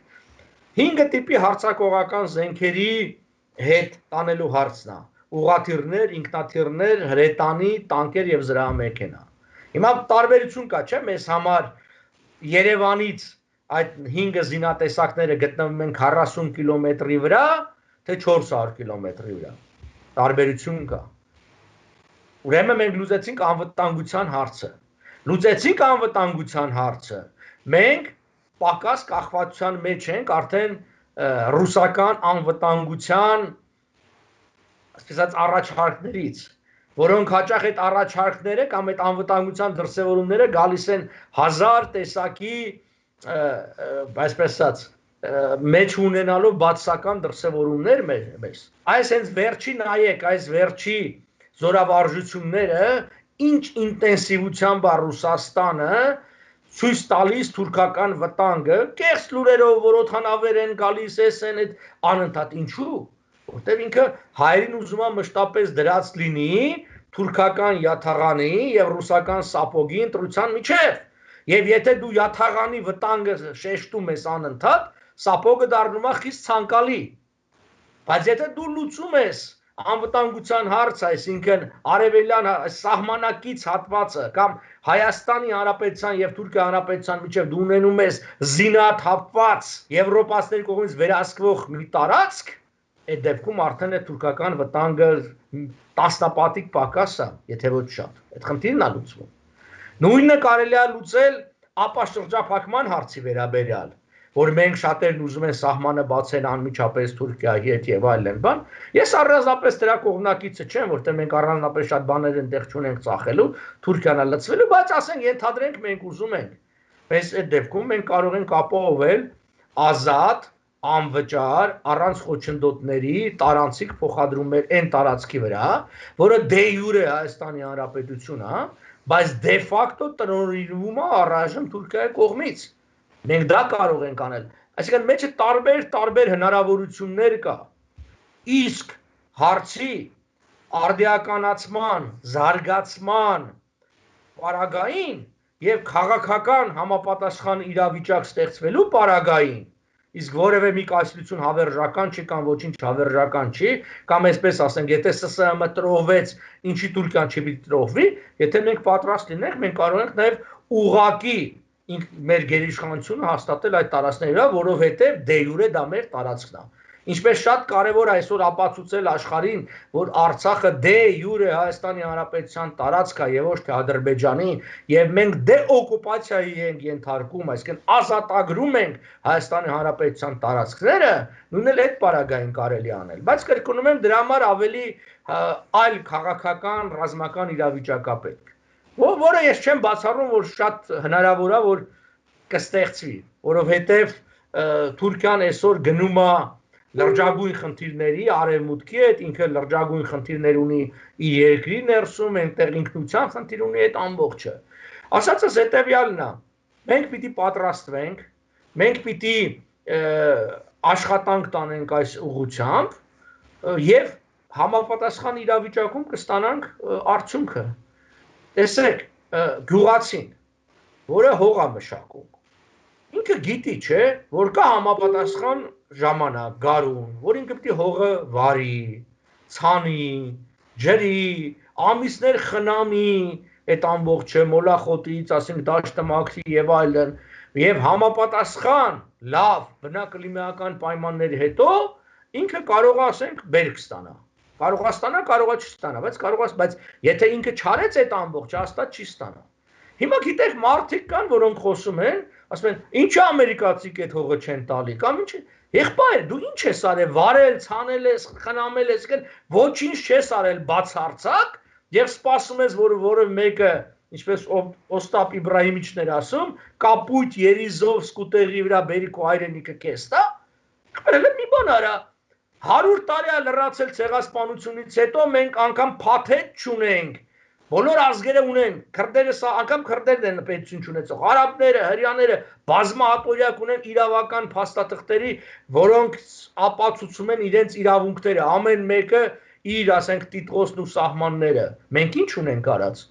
5 տիպի հարձակողական զենքերի հետ տանելու հարցն է։ Ուղղաթիռներ, ինքնաթիռներ, հրետանի, տանկեր եւ զրահամեքենա։ Հիմա տարբերություն կա, չէ՞, մեզ համար Երևանից այդ 5 զինատեսակները գտնվում են 40 կիլոմետրի վրա, թե 400 կիլոմետրի վրա։ Տարբերություն կա։ Ուրեմն մենք լուծեցինք անվտանգության հարցը։ Լուծեցինք անվտանգության հարցը։ Մենք պակաս կախվածության մեջ ենք արդեն ռուսական անվտանգության, ասած առաջարկներից, որոնք հաճախ այդ առաջարկները կամ այդ անվտանգության դրսևորումները գալիս են 1000 տեսակի, այսպես ասած, մեջ ունենալով բացասական դրսևորումներ մեզ։ Այս հենց վերջի նայեք, այս վերջի զորավարժությունները ինչ ինտենսիվությամբ է Ռուսաստանը ցույց տալիս թուրքական վտանգը, կեղծ լուրերով, որ օդանավեր են գալիս, են այդ անընդհատ ինչու, որտեղ ինքը հայերին ուզում է մշտապես դրած լինի թուրքական յաթաղանի եւ ռուսական սապոգի ընտրության միջև։ Եվ եթե դու յաթաղանի վտանգը շեշտում ես անընդհատ, սապոգը դառնում է խիստ ցանկալի։ Բայց եթե դու լուծում ես անվտանգության հարցը, այսինքն արևելյան սահմանակից հատվածը կամ Հայաստանի Հանրապետության եւ Թուրքիայի Հանրապետության միջև դու ունենում ես զինաթափված եվրոպացիների կողմից վերահսկվող մի տարածք, այդ դեպքում արդեն է թուրքական վտանգը տասնապատիկ պակաս է, եթե ոչ շատ։ Այդ խնդիրն է լուծվում։ Նույնը կարելի է լուծել ապաշրջափակման հարցի վերաբերյալ, որ մենք շատերն ուզում են սահմանը բացեն անմիջապես Թուրքիայի հետ եւ այլն բան։ Ես առանձնապես դրա կողմնակիցը չեմ, որտեղ մենք առանձնապես շատ բաներ այնտեղ չունենք ծախելու, Թուրքիան է լցվելու, բայց ասենք ենթադրենք մենք ուզում ենք։ Այս այդ դեպքում մենք կարող ենք ապահովել ազատ, անվճար, առանց խոչընդոտների տարանցիկ փոխադրումներ այն տարածքի վրա, որը դե յուրե Հայաստանի Հանրապետություն է, բայց դե ֆակտո տնօրինվում է առայժմ Թուրքիայի կողմից։ Մենք դա կարող ենք անել։ Այսինքն մեջը տարբեր հնարավորություններ կա։ Իսկ հարցի արդիականացման, զարգացման պարագային եւ քաղաքական համապատասխան իրավիճակ ստեղծվելու պարագային, իսկ որևէ մի կայսրություն հավերժական չի կամ ոչինչ հավերժական չի, կամ այսպես ասենք, եթե ՍՍՀՄ տրոհվեց, ինչի Թուրքիան չպիտի տրոհվի, եթե մենք պատրաստ լինենք, մենք կարող ենք նաեւ ուղղակի մեր գերիշխանությունը հաստատել այդ տարածքների վրա, որովհետև դե յուրե դա մեր տարածքն է։ Ինչպես շատ կարևոր այսօր ապացուցել աշխարհին, որ Արցախը դե յուրե Հայաստանի Հանրապետության տարածք է եւ ոչ թե Ադրբեջանի, եւ մենք դե օկուպացիայի ենք ենթարկում, այսինքն ազատագրում ենք Հայաստանի Հանրապետության տարածքները, նույնն էլ այդ պարագային կարելի անել։ Բայց կրկնում եմ, դրա համար ավելի այլ քաղաքական, ռազմական իրավիճակ է պետք, որը ես չեմ բացառում, որ շատ հնարավոր է, որ կստեղծվի, որովհետև Թուրքիան այսօր գնում է լրջագույն խնդիրների արևմուտքի հետ, ինքը լրջագույն խնդիրներ ունի իր երկրի ներսում, այնտեղ ինքնության խնդիր ունի այդ ամբողջը։ Ասածս հետևյալն է, մենք պիտի պատրաստվենք, մենք պիտի աշխատանք տանենք այս ուղղությամբ եւ համապատասխան իրավիճակում կստանանք արդյունքը։ Տեսեք, գյուղացին, որը հող է մշակում, ինքը գիտի, չէ, որ կա համապատասխան ժամանակ, գարուն, որ ինքը պիտի հողը վարի, ցանի, ջրի, ամիսներ խնամի, այդ ամբողջը մոլախոտից, ասենք դաշտը մաքրի եւ այլն, եւ համապատասխան լավ բնակլիմայական պայմանների հետո ինքը կարող է, ասենք, բերք ստանա։ Կարող է ստանա, կարող է չստանա, բայց եթե ինքը չարեց այդ ամբողջը, հաստատ չի ստանա։ Հիմա գիտեք, մարդիկ կան, որոնք խոսում են, ասում են, ինչի ամերիկացիք այդ հողը չեն տալի, կամ ինչ, եղբայր, դու ինչ ես արել, վարել, ցանել ես, խնամել ես, ոչինչ չես արել բացարձակ, եւ սպասում ես, որ որը մեկը, ինչպես Օստապ Իբրահիմիչն էր ասում, կապույտ երիզով սկուտերի վրա բերի քո հայրենիքը քեզ տա, կրել մի բան արա 100 տարի է լրացել ցեղասպանությունից հետո մենք անգամ փաթեթ չունենք, բոլոր ազգերը ունեն, քրդերը անգամ քրդերն են պետություն չունեցող, արաբները, հրեաները բազմահատորյակ ունեն իրավական փաստաթղթերի, որոնք ապացուցում են իրենց իրավունքները, ամեն մեկը իր, ասենք, տիտղոսն ու սահմանները, մենք ինչ ունենք արած,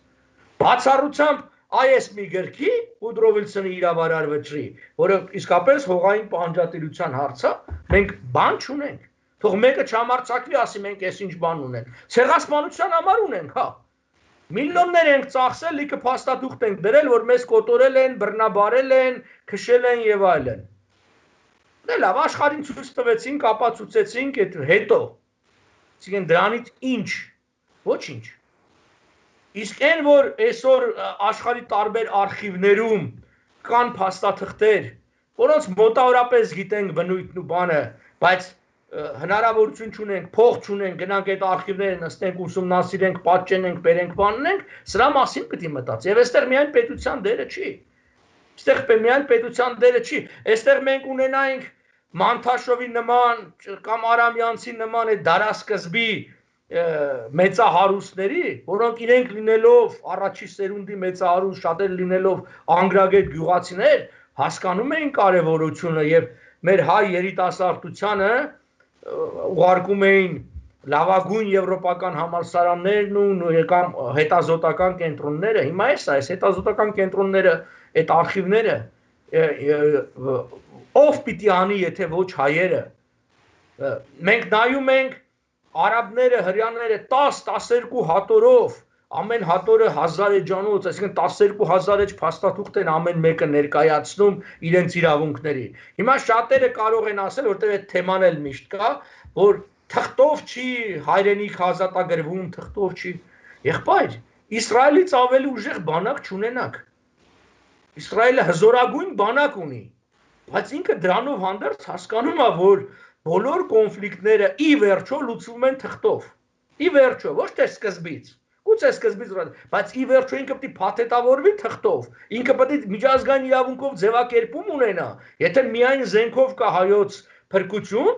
բացառությամբ այս մի գրքի Ուդրովիլսոնի իրավարար վճռի, որը իսկապես հողային պահանջատիրության հարցը, մենք բան չունենք, թող մեկը չհամարձակվի, ասի մենք այս ինչ բան ունենք, ցեղասպանության համար ունենք, հա, միլիոններ ենք ծախսել, լիքը փաստաթուղթ ենք դրել, որ մեզ կոտորել են, բռնաբարել են, քշել են եւ այլն։ Դե լավ, աշխարհին ցույց տվեցինք, ապացուցեցինք այդ հետո։ Այսինքն դրանից ինչ, ոչինչ։ Իսկ այն, որ այսօր աշխարհի տարբեր արխիվներում կան փաստաթղթեր, որոնց մոտավորապես գիտենք բնույթն ու բանը, բայց հնարավորություն չունենք, փող չունենք, գնանք այդ արխիվները նստենք, ուսումնասիրենք, պատճենենք, բերենք, բանենք, սրա մասին պետք է մտածել։ Եվ այստեղ միայն պետության դերը չի։ Այստեղ միայն պետության դերը չի։ Այստեղ մենք ունենայինք Մանթաշովի նման կամ Արամյանցի նման այդ դարասկզբի մեծահարուստների, որոնք իրենք լինելով առաջի սերունդի մեծահարուստ, շատեր լինելով անգրագետ գյուղացիներ, հասկանում էին կարևորությունը եւ մեր հայ երիտասարդությանը ուղարկում էին լավագույն եվրոպական համալսարաններն ու կամ հետազոտական կենտրոնները, հիմա այս հետազոտական կենտրոնները, այդ արխիվները ով պիտի անի, եթե ոչ հայերը։ Մենք նայում ենք արաբները, հրեաները 10-12 հատորով, ամեն հատորը 1000 էջանոց, այսինքն 12000 էջ փաստաթուղթ են ամեն մեկը ներկայացնում իրենց իրավունքների։ Հիմա շատերը կարող են ասել, որտեղ այդ թեման էլ միշտ կա, որ թղթով չի հայրենիք ազատագրվում, թղթով չի։ Եղբայր, Իսրայելից ավելի ուժեղ բանակ չունենաք։ Իսրայելը հզորագույն բանակ ունի։ բայց ինքը դրանով հանդերձ հասկանում է, որ բոլոր կոնֆլիկտները ի վերջո լուծվում են թղթով։ Ի վերջո, ոչ թե սկզբից։ Գուցե սկզբից, բայց ի վերջո ինքը պետք է փաթեթավորվի թղթով։ Ինքը պետք է միջազգային իրավունքով ձևակերպում ունենա։ Եթե միայն զենքով կա հայոց փրկություն,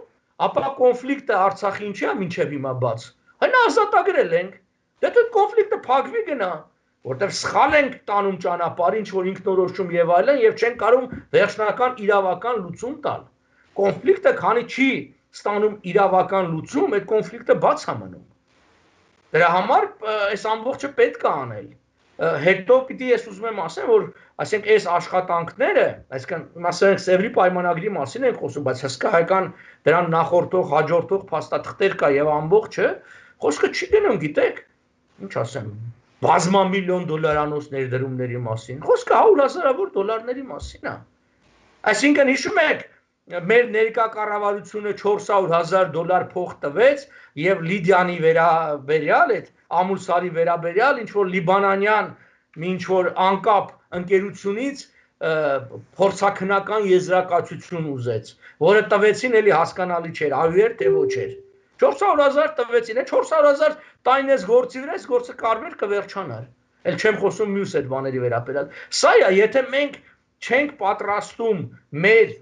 ապա կոնֆլիկտը Արցախի ինչի է մինչև հիմա բաց։ Հնա ազատագրել ենք։ Դե դու կոնֆլիկտը փակվի գնա, որտեղ սխալ ենք տանում ճանապարհ, ինչ որ ինքնորոշում եւ այլն, եւ չեն կարող վերջնական իրավական լուծում տալ։ Կոնֆլիկտը քանի չի ստանում իրավական լուծում, այդ կոնֆլիկտը բաց է մնում։ Դրա համար այս ամբողջը պետք է անել։ Հետո պիտի ես ուզում եմ ասեմ, որ ասենք այս աշխատանքները, այսինքն ասենք Սևրի պայմանագրի մասին ենք խոսում, բայց հսկայական դրան նախորդող, հաջորդող փաստաթղթեր կա եւ ամբողջը, խոսքը չի գնում, գիտեք, ինչ ասեմ, բազմամիլիոն դոլարանոց ներդրումների մասին, խոսքը 100,000-ավոր դոլարների մասին է։ Այսինքն հիշում եք, մեր ներկա կառավարությունը 400,000 դոլար փող տվեց եւ Լիդիանի վերաբերյալ այդ Ամուլսարի վերաբերյալ ինչ որ լիբանանյան ինչ որ անկապ ընկերությունից փորձաքննական եզրակացություն ուզեց, որը տվեցին էլի հասկանալի չէր, այո թե ոչ էր։ 400,000 տվեցին, 400,000 տային այս գործի վրա, այս գործը կարվեր կվերջանար։ Էլ չեմ խոսում մյուս այդ բաների վերաբերյալ։ Սա է, եթե մենք չենք պատրաստում մեր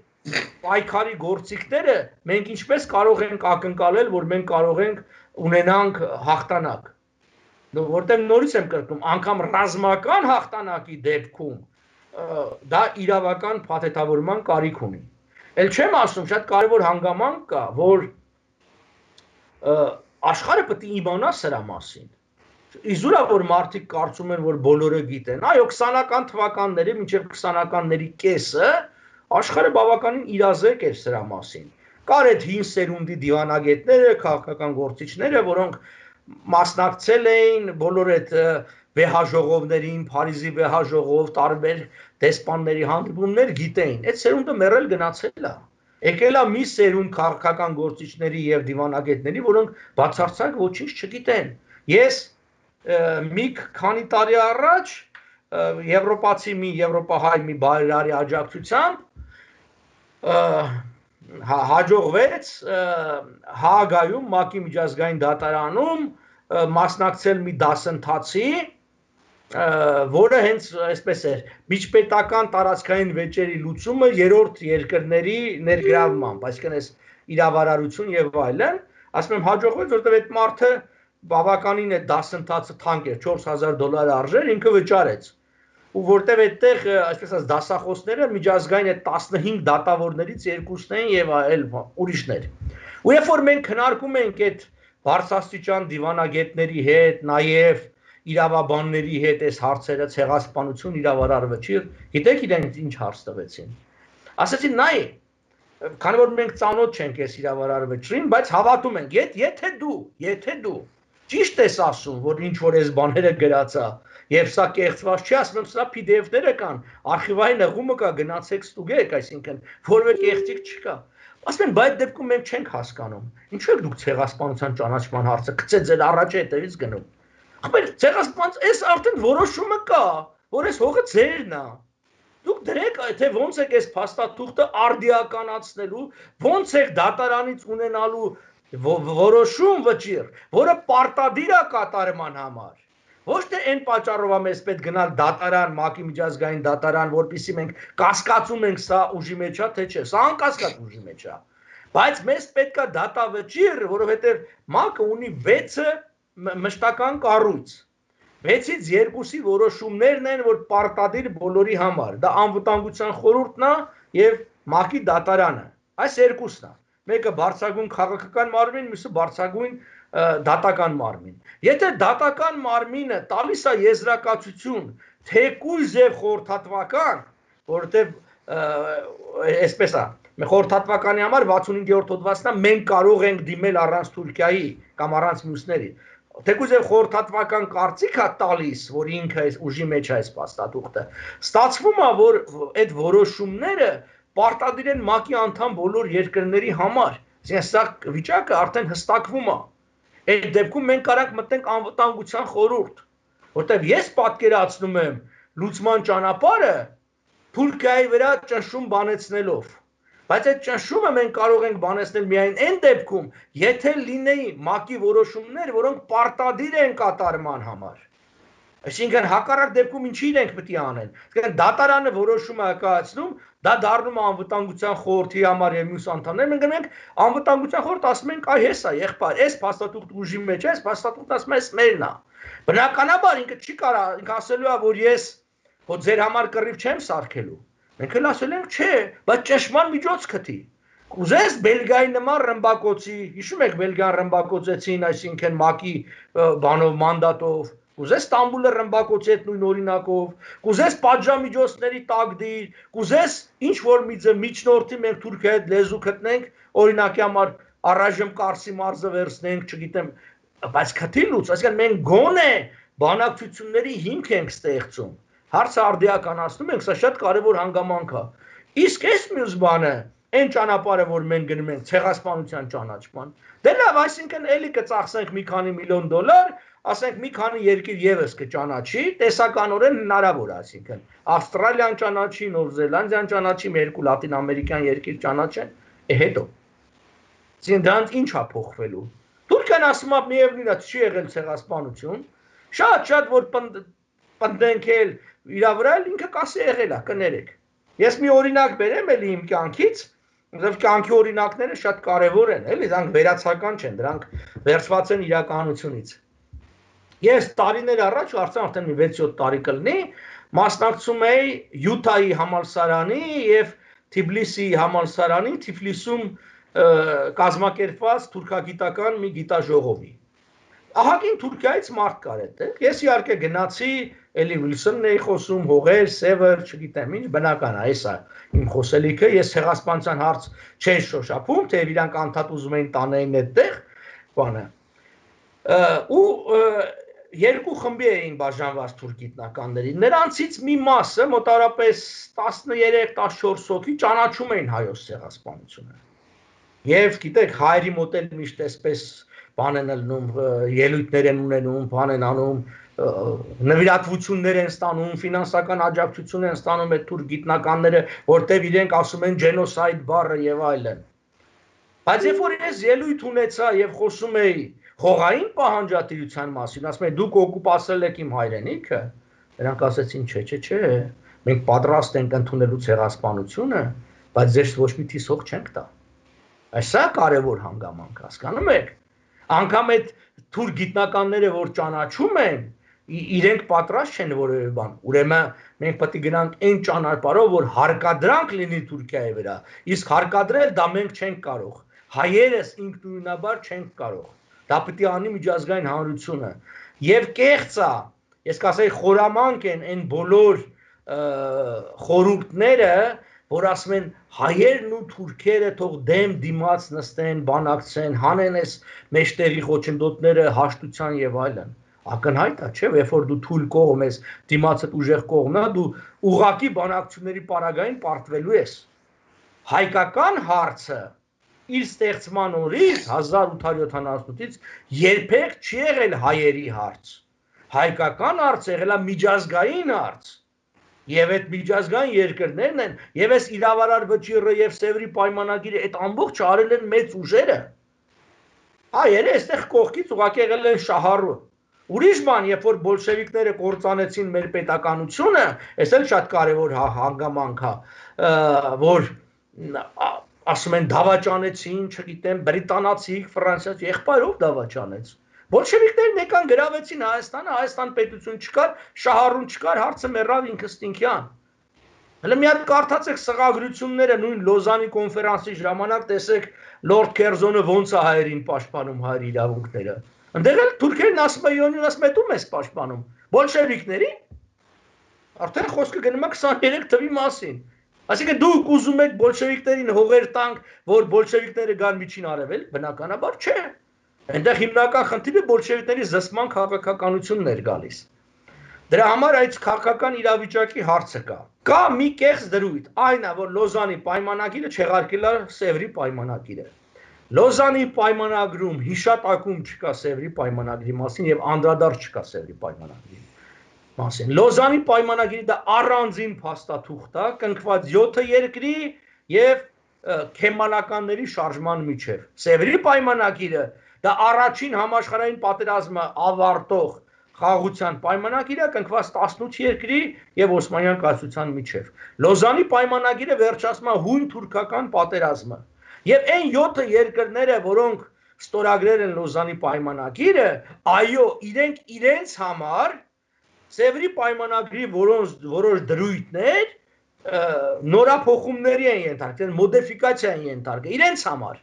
պայքարի գործիքները, մենք ինչպես կարող ենք ակնկալել, որ մենք կարող ենք ունենանք հաղթանակ։ Որտեղ նորից եմ կրկնում, անգամ ռազմական հաղթանակի դեպքում դա իրավական փաթեթավորման կարիք ունի։ Էլ չեմ ասում, շատ կարևոր հանգամանք կա, որ աշխարհը պետք է իմանա սրա մասին։ Իզուր է, որ մարդիկ կարծում են, որ բոլորը գիտեն։ Այո, 20-ական թվականների մինչև 20-ականների կեսը աշխարհը բավականին իրազեկ էր սրա մասին։ Կար այդ հին սերունդի դիվանագետները, քաղաքական գործիչները, որոնք մասնակցել էին բոլոր այդ վեհաժողովներին, Փարիզի վեհաժողով, տարբեր դեսպանների հանդիպումներ գիտեին։ Այդ սերունդը մեռել գնացել է։ Եկել է մի սերունդ քաղաքական գործիչների եւ դիվանագետների, որոնք բացարձակ ոչինչ չգիտեն։ Ես մի քանի տարի առաջ եվրոպացի մի եվրոպահայ մի բարերարի աջակցությամբ հաջողվեց Հաագայում ՄԱԿ-ի միջազգային դատարանում մասնակցել մի դասընթացի, որը հենց այսպես էր, միջպետական տարածքային վեճերի լուծումը երրորդ երկրների ներգրավմամբ, այսինքն այս իրավարարություն եւ այլն, ասում եմ հաջողվեց, որովհետեւ այդ մարդը բավականին է դասընթացը թանկ էր, $4,000 արժեր, ինքը վճարեց։ Ու որտեվ այդտեղ, այսպես ասած, դասախոսները միջազգային այդ 15 դատավորներից երկուսն էին եւ այլ ուրիշներ։ Ու երբ որ մենք քննարկում ենք այդ բարձրաստիճան դիվանագետների հետ, նաեւ իրավաբանների հետ այս հարցերը, ցեղասպանություն, իրավարարվեճի, գիտեք իրենք ինչ հարց տվեցին։ Ասացին, նայ, քանի որ մենք ծանոթ չենք այս իրավարարվեճին, բայց հավատում ենք, եթե դու ճիշտ ես ասում, որ ինչ որ այս բաները գրած է, եւ սա կեղծված չի, ասում եմ, սա PDF-ները կան, արխիվային հղումը կա, գնացեք ստուգեք, այսինքն որևէ կեղծիք չկա։ Ասում են, բայց դեպքում մենք չենք հասկանում։ Ինչու եք դուք ցեղասպանության ճանաչման հարցը գցե ձեր առաջ հետևից գնում։ Ապա ցեղասպանց այս արդեն որոշումը կա, որ այս հողը ձերն է։ Դուք դրեք, թե ոնց եք այս փաստաթուղթը արդիականացնելու, ոնց եք դատարանից ունենալու որոշում վճիռ, որը պարտադիր է կատարման համար։ Ոչ թե այն պատճառով է մեզ պետք գնալ դատարան, ՄԱԿ-ի միջազգային դատարան, որպեսզի մենք կասկածում ենք սա ուժի մեջ է, թե չէ, սա անկասկած ուժի մեջ է։ Բայց մեզ պետք է դատավճիռ, որովհետև ՄԱԿ-ը ունի 6 մշտական կառույց։ 6-ից 2-ի որոշումներն են, որ պարտադիր բոլորի համար։ Դա անվտանգության խորհուրդն է եւ ՄԱԿ-ի դատարանը։ Այս երկուսն է։ Մեկը բարձրագույն քաղաքական մարմին, մյուսը բարձրագույն դատական մարմին։ Եթե դատական մարմինը տալիս է եզրակացություն, թեկուզ եւ խորհրդատվական, որովհետեւ այսպես է, խորհրդատվականի համար 65-րդ հոդվածն է, մենք կարող ենք դիմել առանց Թուրքիայի կամ առանց մյուսների։ Թեկուզ եւ խորհրդատվական կարծիք է տալիս, որ ինքը ուժի մեջ է այս փաստաթուղթը։ Ստացվում է, որ այդ որոշումները պարտադիր են ՄԱԿ-ի անդամ բոլոր երկրների համար։ Այսինքն սա վիճակը արդեն հստակվում է։ Այդ դեպքում մենք կարող ենք մտնենք անվտանգության խորհուրդ, որտեղ ես պատկերացնում եմ լուծման ճանապարհը Թուրքիայի վրա ճնշում բանեցնելով։ Բայց այդ ճնշումը մենք կարող ենք բանեցնել միայն այն դեպքում, եթե լինեին ՄԱԿ-ի որոշումներ, որոնք պարտադիր են կատարման համար։ Այսինքն հակառակ դեպքում ինչի իրենք պետք է անեն։ Այսինքն դատարանը որոշում է կայացնում, դա դառնում է անվտանգության խորհրդի համար եւ մյուս անդամներ, մենք գնանք անվտանգության խորհուրդ ասում ենք, այ հեսա, եղբայր, այս փաստաթուղթ ուժի մեջ է, այս փաստաթուղթը ասում է, այս մերն է։ Բնականաբար ինքը չի կարա, ինքը ասելու է, որ ես հո ձեր համար կռիվ չեմ սարքելու։ Մենք էլ ասել ենք, չէ, բայց ճնշման միջոց գտի։ Կուզես Բելգիայի նման ռմբակոծի, հիշում եք Բելգիան ռմբակոծեցին, այսինքն ՄԱԿ-ի բանով մանդատով, կուզես Ստամբուլը ռմբակոծի այդ նույն օրինակով, կուզես պատժամիջոցների տակ դիր, կուզես ինչ որ միջնորդի մենք Թուրքիայի հետ լեզու գտնենք, օրինակի համար առայժմ Կարսի մարզը վերցնենք, չգիտեմ, բայց քթի լուծ, այսինքն մենք գոնե բանակցությունների հիմք ենք ստեղծում։ Հարցը արդիականացնում ենք, սա շատ կարևոր հանգամանք է։ Իսկ այս մյուս բանը, այն ճանապարհը, որ մենք գնում ենք ցեղասպանության ճանաչման, դե լավ, այսինքն էլի կծախսենք մի քանի միլիոն դոլար, ասենք մի քանի երկիր եւս կճանաչի, տեսականորեն հնարավոր է, այսինքն Ավստրալիան ճանաչի, Նոր Զելանդիան ճանաչի, երկու լատինամերիկյան երկիր ճանաչեն, հետո։ Այսինքն դրանց ինչ է փոխվելու։ Թուրքիան ասում է միևնույն է, չի եղել ցեղասպանություն, շատ որ պնդենք էլ իր վրա ինքը կասի եղել է, կներեք։ Ես մի օրինակ բերեմ էլի իմ կյանքից, որովհետև կյանքի օրինակները շատ կարևոր են, էլի, դրանք վերացական չեն, դրանք վերցված են իրականությունից։ Ես տարիներ առաջ, արդեն մի 6-7 տարի կլինի, մասնակցում էի Յուտայի համալսարանի եւ Թիֆլիսի համալսարանի Թիֆլիսում կազմակերպված թուրքագիտական մի գիտաժողովի։ Ահագին Թուրքիայից մարդ կար այդտեղ։ Ես իհարկե գնացի, էլի Վիլսոնն էի խոսում, հողեր, սևր, չգիտեմ ինչ, բնական է, էսա իմ խոսելիքը, ես ցեղասպանության հարց չէի շոշափում, թեև իրանք անդադ ուզում էին տանեին այդտեղ, բանը։ Ու երկու խմբի էին բաժանված թուրք գիտնականների։ Նրանցից մի մասը, մոտավորապես 13-14 հոգի ճանաչում էին հայոց ցեղասպանությունը։ Եվ գիտեք, հայերի մոտ էլ միշտ այսպես բան են ելնում, ելույթներ են ունենում, բան են անում, նվիրատվություններ են ստանում, ֆինանսական աջակցություն են ստանում այդ թուրք գիտնականները, որտեղ իրենք ասում են ջենոսայդ բառը եւ այլն։ Բայց երբ որ ես ելույթ ունեցա եւ խոսում էի խողային պահանջատիրության մասին, ասում եմ դուք օկուպացրել եք իմ հայրենիքը, նրանք ասեցին չէ, մենք պատրաստ ենք ընդունելու ցեղասպանությունը, բայց ձեզ ոչ մի թիսող չենք տա։ Այսա կարևոր հանգամանք, հասկանում եք։ Անկամ այդ թուրք գիտնականները, որ ճանաչում են, իրենք պատրաստ չեն որևէ բան։ Ուրեմն մենք պետք է գնանք այն ճանապարհով, որ հարկադրանք լինի Թուրքիայի վրա, իսկ հարկադրել դա մենք չենք կարող։ Հայերս ինքնուրույնաբար չենք կարող։ Դա պետք է անի միջազգային հանրությունը։ Եվ կեղծա, ես կասեի խորամանկ են այն բոլոր խորհուրդները, որ ասում են հայերն ու թուրքերը թող դեմ դիմաց նստեն, բանակցեն, հանեն այս մեջտեղի խոչընդոտները, հաշտության եւ այլն։ Ակնհայտ է, չէ՞, երբ որ դու թույլ կողմ ես, դիմացդ ուժեղ կողմն է, դու ուղակի բանակցությունների պարագային պարտվելու ես։ Հայկական հարցը իր ստեղծման օրից 1878-ից երբեք չի եղել հայերի հարց։ Հայկական հարցը եղել է միջազգային հարց։ Եվ այդ միջազգային երկրներն են, եւ այս իրավարար վճիռը եւ Սևրի պայմանագիրը այդ ամբողջը արել են մեծ ուժերը։ Հայերը այստեղ կողքից ուղղակի եղել են շահառու։ Ուրիշ բան, երբ որ բոլշևիկները կործանեցին մեր պետականությունը, այս էլ շատ կարևոր հանգամանք է, որ ասում են դավաճանեցին, չգիտեմ, բրիտանացիք, ֆրանսիացի, եղբայրով դավաճանեց։ Բոլշևիկներն եկան գրավեցին Հայաստանը, Հայաստան պետություն չկար, շահառուն չկար, հարցը մեռավ ինքստինքյան։ Հələ մի հատ կարդացեք սղագրությունները նույն Լոզանի կոնֆերանսի ժամանակ, տեսեք Լորդ Քերզոնը ոնց է հայերին պաշտպանում հայերի իրավունքները։ Այնտեղ էլ թուրքերն ասում են յոնին ասում են դու մեզ պաշտպանում։ Բոլշևիկներին արդեն խոսքը գնում է 23 թվի մասին։ Այսինքն դուք ուզում եք բոլշևիկներին հողեր տանք, որ բոլշևիկները գան միջին արևել, բնականաբար չէ։ Այնտեղ հիմնական խնդիրը բոլշևիկների զսպման քաղաքականությունն էր գալիս։ Դրա համար այդ քաղաքական իրավիճակի հարցը կա։ Կա մի կեղծ դրույթ, այն է, որ Լոզանի պայմանագիրը չեղարկել է Սևրի պայմանագիրը։ Լոզանի պայմանագրում հիշատակում չկա Սևրի պայմանագրի մասին եւ անդրադարձ չկա Սևրի պայմանագրին։ մասին։ Լոզանի պայմանագիրը դա առանձին փաստաթուղթ է, կնքված 7 երկրի եւ քեմալականների շարժման միջև։ Սևրի պայմանագիրը դա առաջին համաշխարհային պատերազմը ավարտող խաղաղության պայմանագիրը, կնքված 18 երկրի եւ Օսմանյան կայսրության միջև։ Լոզանի պայմանագիրը վերջացնում է հույն թուրքական պատերազմը։ Եվ այն 7 երկրները, որոնք ստորագրել են Լոզանի պայմանագիրը, այո, իրենք իրենց համար Սևրի պայմանագրի որոշ դրույթներ նորափոխումների են ենթարկել, մոդիֆիկացիա են ենթարկել իրենց համար։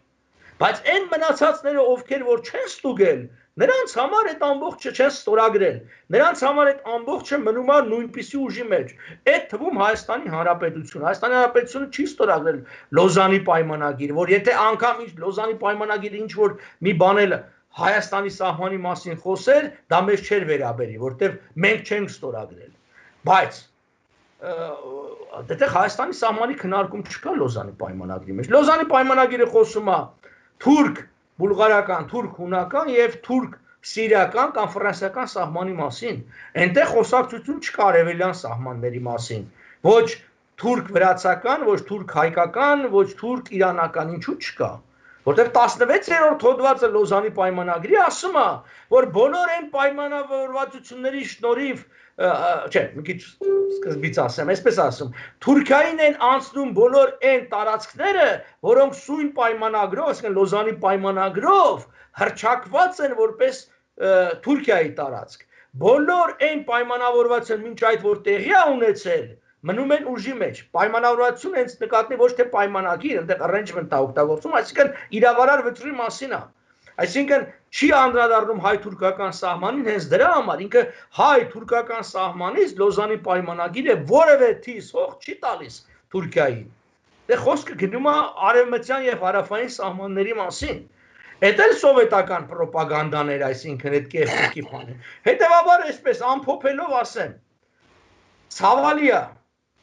Բայց այն մնացածները, ովքեր որ չեն ստուգել, նրանց համար այդ ամբողջը չեն ստորագրել։ Նրանց համար այդ ամբողջը մնում է նույնպիսի ուժի մեջ։ Այդ թվում Հայաստանի Հանրապետությունը։ Հայաստանի Հանրապետությունը չի ստորագրել Լոզանի պայմանագիրը, որ եթե անգամ Լոզանի պայմանագիրը ինչ որ մի բանել Հայաստանի սահմանի մասին խոսեր, դա մեզ չէր վերաբերի, որտեղ մենք չենք ստորագրել։ Բայց դեռ Հայաստանի սահմանի քննարկում չկա Լոզանի պայմանագրի մեջ։ Լոզանի պայմանագիրը խոսում է թուրք, բուլղարական, թուրք հունական եւ թուրք սիրիական կամ ֆրանսիական սահմանի մասին։ Այնտեղ խոսակցություն չկա արևելյան սահմանների մասին։ Ոչ թուրք վրացական, ոչ թուրք հայկական, ոչ թուրք իրանական, ինչու չկա։ Որտեղ 16-րդ հոդվածը Լոզանի պայմանագրի ասում է, որ բոլոր այն պայմանավորվածությունների շնորհիվ, չէ, մի քիչ սկզբից ասեմ, այսպես ասում, Թուրքիային են անցնում բոլոր այն տարածքները, որոնք սույն պայմանագրով, այսինքն Լոզանի պայմանագրով հռչակված են որպես Թուրքիայի տարածք։ Բոլոր այն պայմանավորվածությունները մինչ այդ որ տեղի է ունեցել, մնում են ուժի մեջ։ Պայմանավորվածությունը հենց նկատի ոչ թե պայմանագիր, այնտեղ arrangement-ը օգտագործում, այսինքն իրավարար վճռի մասին է։ Այսինքն չի անդրադառնում հայ-թուրքական սահմանին հենց դրա համար, ինքը հայ-թուրքական սահմանից Լոզանի պայմանագիրը որևէ թիս հող չի տալիս Թուրքիային։ Դե խոսքը գնում է արևմտյան եւ հարավային սահմանների մասին։ Էդ էլ սովետական ռոպագանդան էր, այսինքն այդ կեղծիքի բանը։ Հետևաբար այսպես ամփոփելով ասեմ, ցավալի է,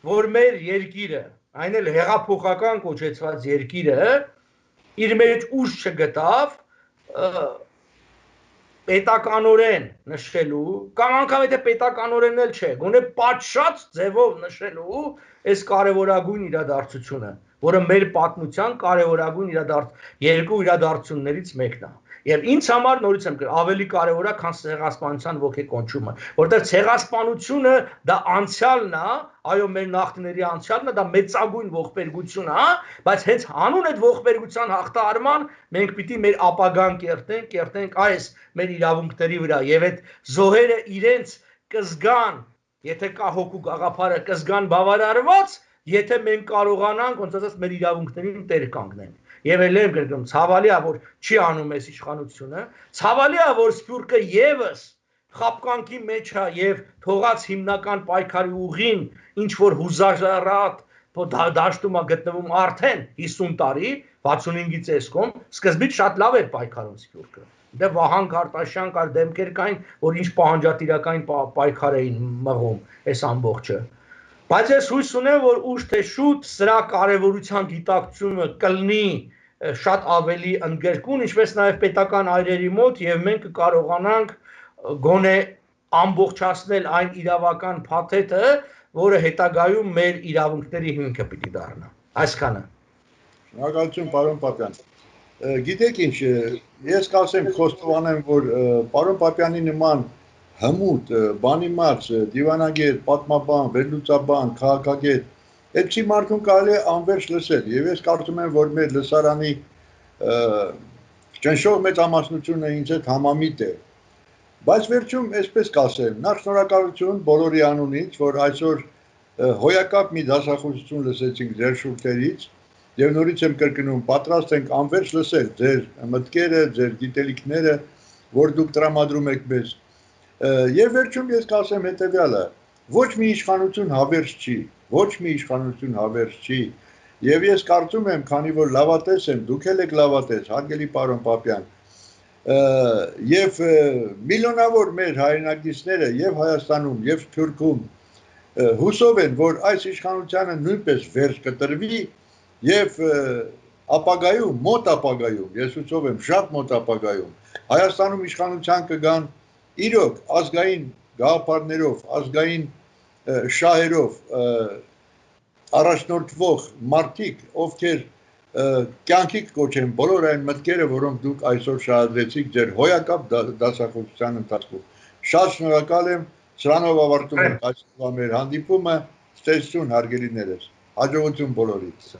որ մեր երկիրը, այն էլ հեղափոխական կոչեցված երկիրը, իր մեջ ուժ չգտավ պետականորեն նշելու, կամ անգամ եթե պետականորեն էլ չէ, գոնե պատշաճ ձևով նշելու այս կարևորագույն իրադարձությունը, որը մեր պատմության կարևորագույն երկու իրադարձություններից մեկն է։ Եվ ինձ համար նորից եմ գրել, ավելի կարևոր է, քան ցեղասպանության ոգեկոնչումը, որտեղ ցեղասպանությունը դա անցյալն է, այո, մեր նախնիների անցյալն է, դա մեծագույն ողբերգություն է, բայց հենց հանուն այդ ողբերգության հաղթահարման մենք պիտի մեր ապագան կերտենք այս մեր իրավունքների վրա, եւ այդ զոհերը իրենց կզգան, եթե կա հոգու գաղափարը, կզգան բավարարված, եթե մենք կարողանանք ոնց ասած մեր իրավունքներին տեր կանգնենք։ Եվ էլ եմ գրում, ցավալի է, որ չի անում այս իշխանությունը, ցավալի է, որ Սփյուռքը եւս խապկանքի մեջ է եւ թողած հիմնական պայքարի ուղին, ինչ որ հուզարատ դաշտում է գտնվում արդեն 50 տարի, 65-ից էսկոմ, սկզբից շատ լավ էր պայքարում Սփյուռքը։ Դե Վահան Քարտաշյան կար, դեմքեր կային, որ ինչ պահանջատիրական պայքար էին մղում այս ամբողջը։ Բայց ես հույս ունեմ, որ ուշ թե շուտ սրա կարևորության գիտակցումը կլինի շատ ավելի ընդգրկուն, ինչպես նաև պետական այրերի մոտ, եւ մենք կկարողանանք գոնե ամբողջացնել այն իրավական փաթեթը, որը հետագայում մեր իրավունքների հիմքը պիտի դառնա։ Այսքանը։ Շնորհակալություն, պարոն Պապյան։ Գիտեք ինչ, ես կասեմ, խոստովանեմ, որ պարոն Պապյանի նման հմուտ, բանիմաց, դիվանագետ, պատմաբան, վերլուծաբան, քաղաքագետ այդ չի մարդուն կարելի է անվերջ լսել եւ ես կարծում եմ, որ մեր լսարանի ճնշող մեծամասնությունը ինձ հետ համամիտ է։ Բայց վերջում այսպես կասեմ, նախ շնորհակալություն բոլորի անունից, որ այսօր հոյակապ մի դասախոսություն լսեցինք ձեր շուրթերից եւ նորից եմ կրկնում, պատրաստ ենք անվերջ լսել ձեր մտքերը, ձեր գիտելիքները, որ դուք տրամադրում եք մեզ։ Եվ վերջում ես կասեմ հետևյալը, ոչ մի իշխանություն հավերժ չի, ոչ մի իշխանություն հավերժ չի, եւ ես կարծում եմ, քանի որ լավատես եմ, դուք էլ եք լավատես, հարգելի պարոն Պապյան, եւ միլիոնավոր մեր հայրենակիցները եւ Հայաստանում եւ Թուրքում հուսով են, որ այս իշխանությանը նույնպես վերջ կտրվի եւ ապագայում, մոտ ապագայում, ես հուսով եմ, շատ մոտ ապագայում Հայաստանում իշխանության կգան իրոք ազգային գաղափարներով, ազգային շահերով առաջնորդվող մարդիկ, ովքեր կյանքի կոչեն բոլոր այն մտքերը, որոնք դուք այսօր շահադրեցիք ձեր հոյակապ դասախոսության ընթացքում։ Շատ շնորհակալ եմ, սրանով ավարտում ենք այսօրվա մեր հանդիպումը, ստեսություն հարգելիներս, հաջողություն բոլորիդ։